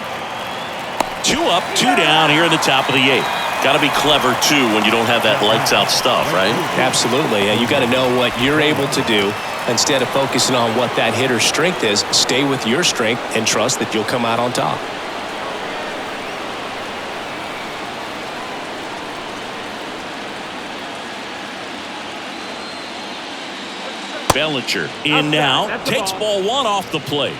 2 up, 2 down here in the top of the 8th. Got to be clever, too, when you don't have that lights-out stuff, right? Absolutely. And you got to know what you're able to do. Instead of focusing on what that hitter's strength is, stay with your strength and trust that you'll come out on top. Bellinger in now. Takes ball 1 off the plate.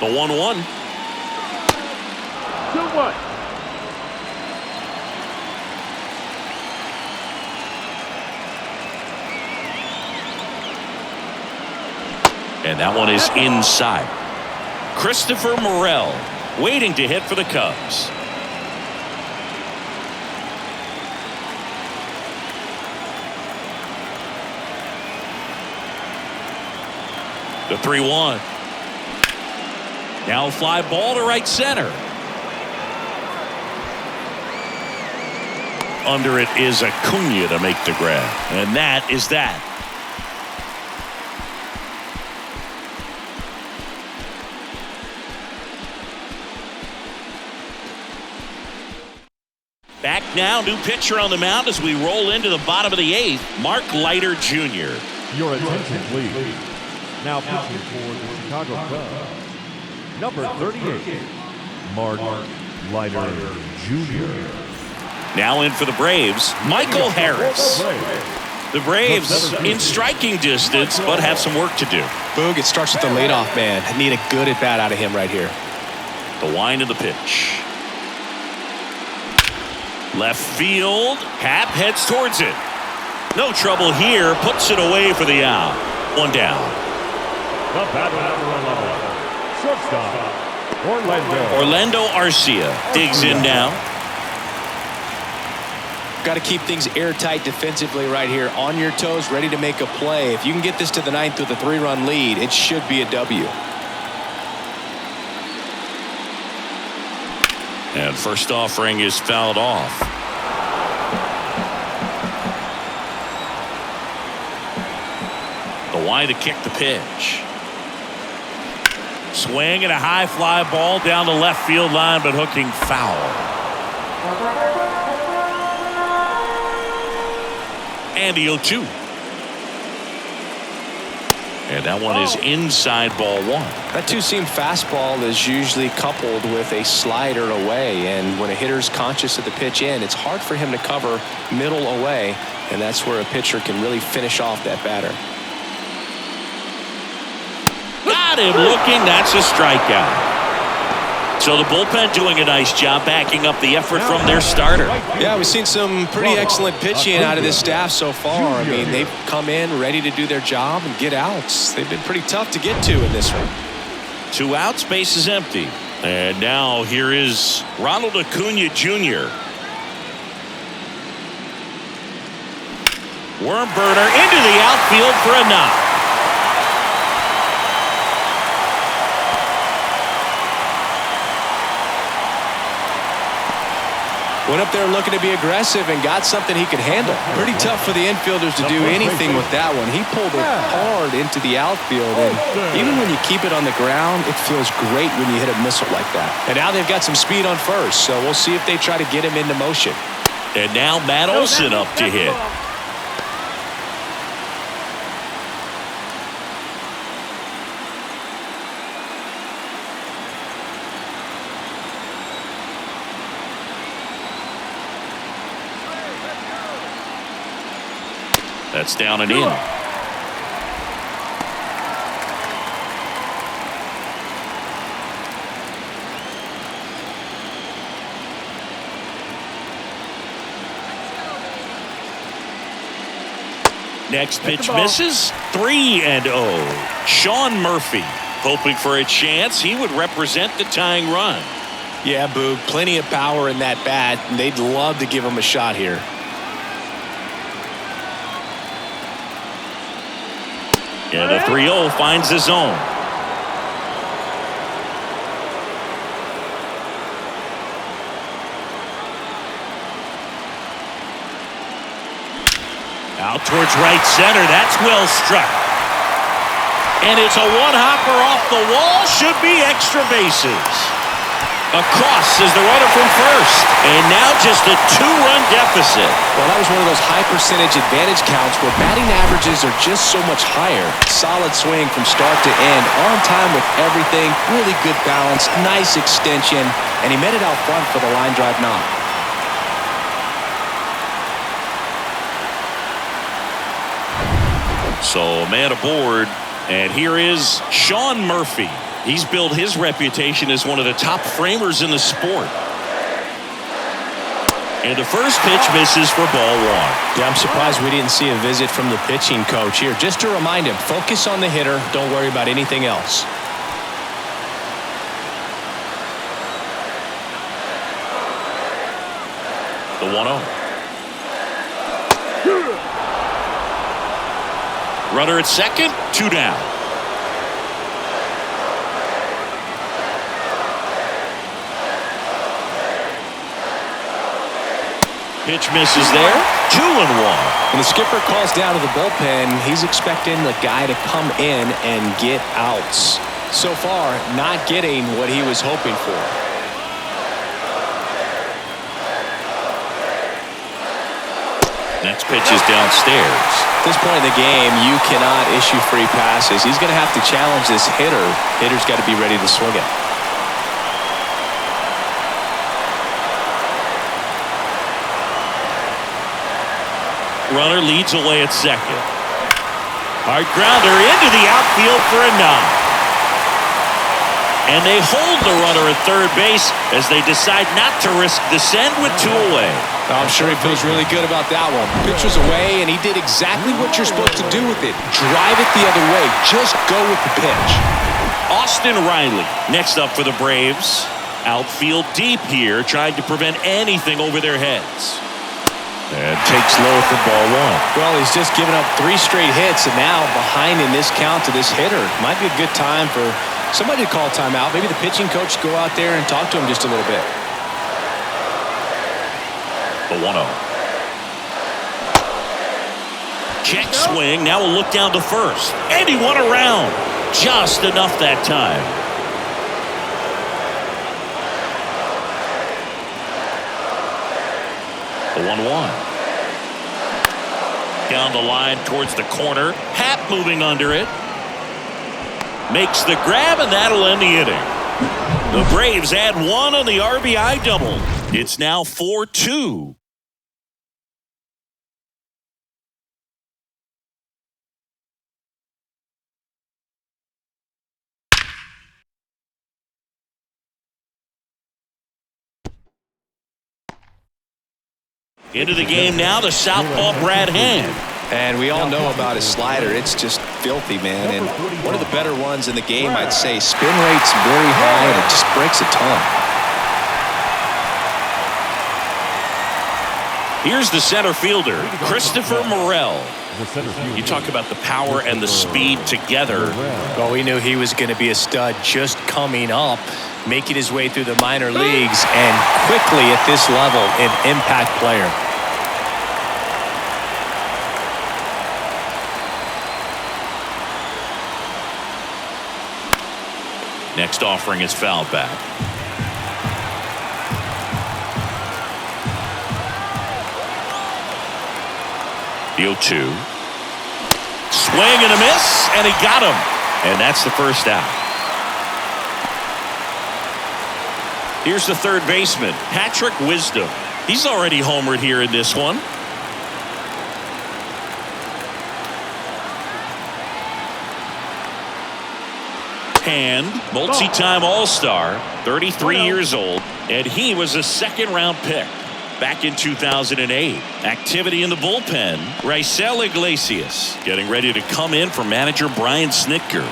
The 1-1. 2-1. And that one is inside. Christopher Morel waiting to hit for the Cubs. The 3-1. Now a fly ball to right center. Under it is Acuna to make the grab. And that is that. Back now, new pitcher on the mound as we roll into the bottom of the 8th, Mark Leiter Jr. Your attention, please. Now pitching for the Chicago Cubs, number 38, Mark Leiter Jr. Now in for the Braves, Michael Harris. The Braves in striking distance, but have some work to do. Boog, it starts with the leadoff man. I need a good at-bat out of him right here. The wind of the pitch. Left field. Happ heads towards it. No trouble here. Puts it away for the out. 1 down. The batter, number 11, shortstop, Orlando Arcia digs in now. Got to keep things airtight defensively right here. On your toes, ready to make a play. If you can get this to the 9th with a 3-run lead, it should be a W. And first offering is fouled off. The wide to kick the pitch. Swing and a high fly ball down the left field line, but hooking foul. And the 0-2. And that one is inside ball 1. That two-seam fastball is usually coupled with a slider away, and when a hitter's conscious of the pitch in, it's hard for him to cover middle away, and that's where a pitcher can really finish off that batter. Got him looking. That's a strikeout. So the bullpen doing a nice job backing up the effort from their starter. Yeah, we've seen some pretty excellent pitching out of this staff so far. I mean, they've come in ready to do their job and get outs. They've been pretty tough to get to in this one. 2 outs, base is empty. And now here is Ronald Acuna Jr. Worm burner into the outfield for a knock. Went up there looking to be aggressive and got something he could handle. Pretty tough for the infielders to do anything with that one. He pulled it hard into the outfield, and even when you keep it on the ground, it feels great when you hit a missile like that. And now they've got some speed on first, so we'll see if they try to get him into motion. And now Matt Olson up to hit. That's down and in. Next pitch misses. 3-0. Sean Murphy hoping for a chance. He would represent the tying run. Yeah, Boog, plenty of power in that bat, and they'd love to give him a shot here. And the 3-0 finds the zone. Out towards right center. That's well struck. And it's a one-hopper off the wall. Should be extra bases. Across is the runner from first. And now just a 2-run deficit. Well, that was one of those high percentage advantage counts where batting averages are just so much higher. Solid swing from start to end. On time with everything. Really good balance. Nice extension. And he met it out front for the line drive knock. So a man aboard. And here is Sean Murphy. He's built his reputation as one of the top framers in the sport. And the first pitch misses for ball one. Yeah, I'm surprised we didn't see a visit from the pitching coach here. Just to remind him, focus on the hitter. Don't worry about anything else. The 1-0. Runner at second, 2 down. Pitch misses there. 2-1. When the skipper calls down to the bullpen, he's expecting the guy to come in and get outs. So far, not getting what he was hoping for. Next pitch is downstairs. At this point in the game, you cannot issue free passes. He's going to have to challenge this hitter. Hitter's got to be ready to swing it. Runner leads away at second. Hard grounder into the outfield for a knock. And they hold the runner at third base as they decide not to risk the send with 2 away. I'm sure he feels really good about that one. Pitch was away, and he did exactly what you're supposed to do with it. Drive it the other way. Just go with the pitch. Austin Riley next up for the Braves. Outfield deep here, trying to prevent anything over their heads. And takes low for ball one. Well, he's just given up 3 straight hits, and now behind in this count to this hitter. Might be a good time for somebody to call timeout. Maybe the pitching coach go out there and talk to him just a little bit. The 1-0. Check swing. Now we'll look down to first. And he won around. Just enough that time. The 1-1. Down the line towards the corner. Happ moving under it. Makes the grab, and that'll end the inning. The Braves add 1 on the RBI double. It's now 4-2. Into the game now, the southpaw Brad Hand. And we all know about his slider. It's just filthy, man. And one of the better ones in the game, I'd say. Spin rate's very high, and it just breaks a ton. Here's the center fielder, Christopher Morel. You talk about the power and the speed together. Well, we knew he was going to be a stud just coming up, making his way through the minor leagues, and quickly at this level, an impact player. Next offering is fouled back. The 0-2. Swing and a miss, and he got him. And that's the first out. Here's the third baseman, Patrick Wisdom. He's already homered here in this one. Hand, multi-time All-Star, 33 years old, and he was a second-round pick back in 2008. Activity in the bullpen, Raisel Iglesias getting ready to come in for manager Brian Snitker.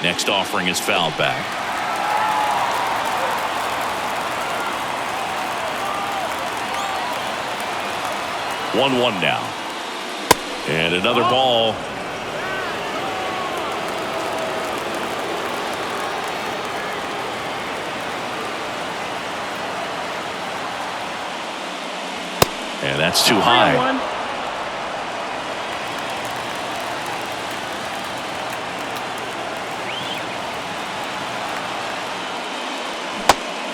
Next offering is fouled back. One now. And another ball. And that's too high.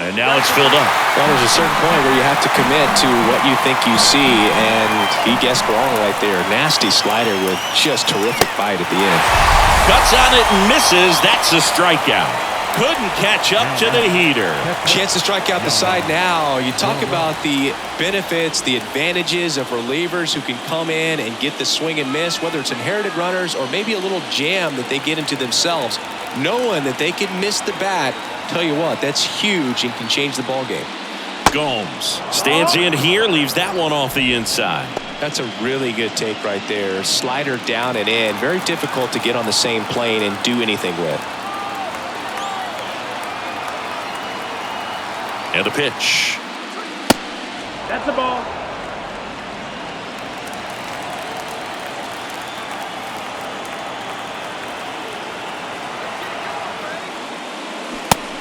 And now it's filled up. Well, there's a certain point where you have to commit to what you think you see, and he guessed wrong right there. Nasty slider with just terrific bite at the end. Cuts on it and misses. That's a strikeout. Couldn't catch up to the heater. Chance to strike out the side now. You talk about the benefits, the advantages of relievers who can come in and get the swing and miss, whether it's inherited runners or maybe a little jam that they get into themselves, knowing that they can miss the bat. Tell you what, that's huge and can change the ball game. Gomes stands in here, leaves that one off the inside. That's a really good take right there. Slider down and in. Very difficult to get on the same plane and do anything with. And a pitch. That's a ball.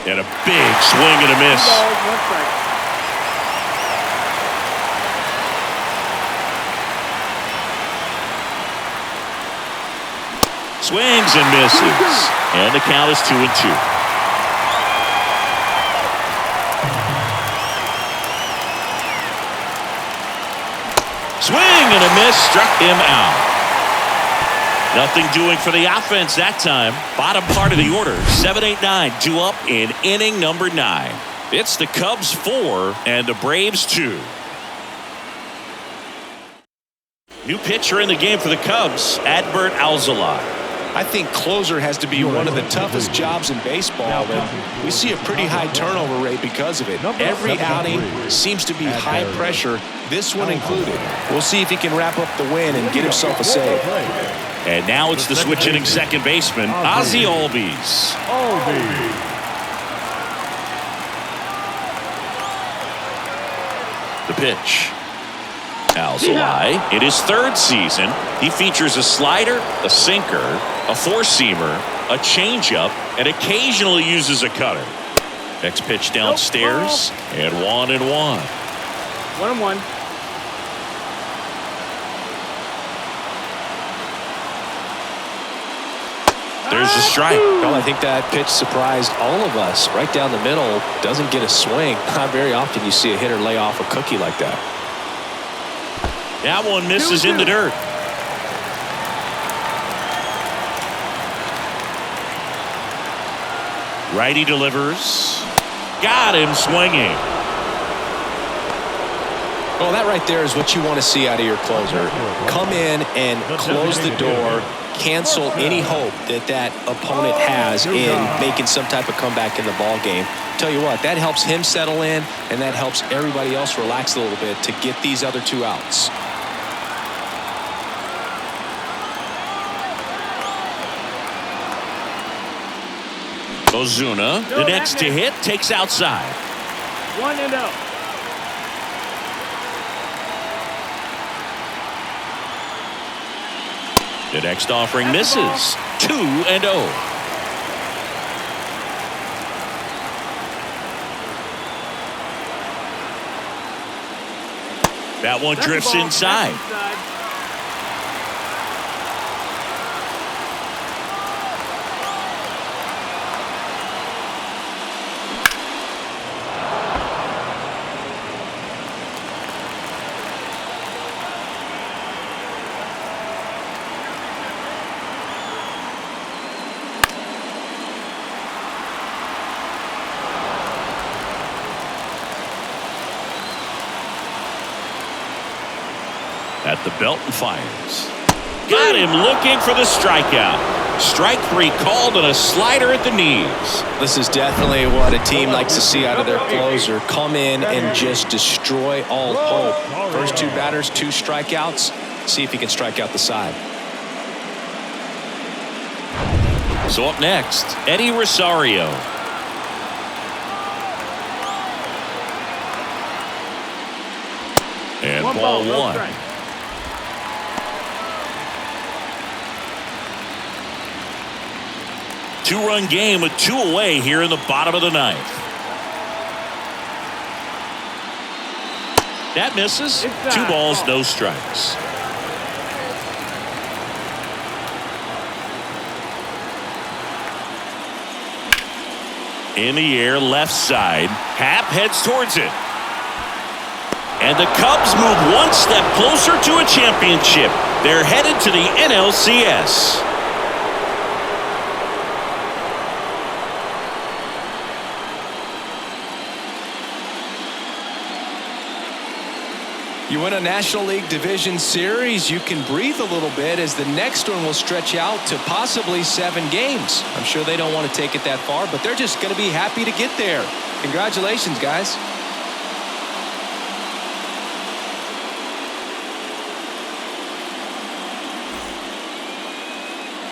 And a big swing and a miss. Swings and misses. And the count is 2-2. Swing and a miss, struck him out. Nothing doing for the offense that time. Bottom part of the order, 7-8-9, 2 up in inning number 9. It's the Cubs 4 and the Braves 2. New pitcher in the game for the Cubs, Adbert Alzolay. I think closer has to be one of the toughest jobs in baseball, and we see a pretty high turnover rate because of it. Every outing seems to be high pressure, this one included. We'll see if he can wrap up the win and get himself a save. And now it's the switch hitting second baseman, Ozzie Albies. The pitch. Alzolay, in his third season, he features a slider, a sinker, a four-seamer, a changeup, and occasionally uses a cutter. Next pitch downstairs, and 1-1. 1-1. There's a strike. Well, I think that pitch surprised all of us. Right down the middle, doesn't get a swing. Not very often you see a hitter lay off a cookie like that. That one misses in the dirt. Righty delivers. Got him swinging. Well, that right there is what you want to see out of your closer. Come in and close the door, cancel any hope that that opponent has in making some type of comeback in the ball game. Tell you what, that helps him settle in, and that helps everybody else relax a little bit to get these other two outs. Ozuna, the next to hit, takes outside. 1-0. The next offering misses. 2-0. That one drifts inside. At the belt and fires. Got him looking for the strikeout. Strike 3 called on a slider at the knees. This is definitely what a team likes to see out of their closer. Come in and just destroy all hope. First 2 batters, 2 strikeouts. See if he can strike out the side. So up next, Eddie Rosario. And ball 1. Two-run game with 2 away here in the bottom of the 9th. That misses. 2 balls, no strikes. In the air, left side. Happ heads towards it. And the Cubs move 1 step closer to a championship. They're headed to the NLCS. You win a National League Division Series, you can breathe a little bit as the next one will stretch out to possibly 7 games. I'm sure they don't want to take it that far, but they're just going to be happy to get there. Congratulations, guys.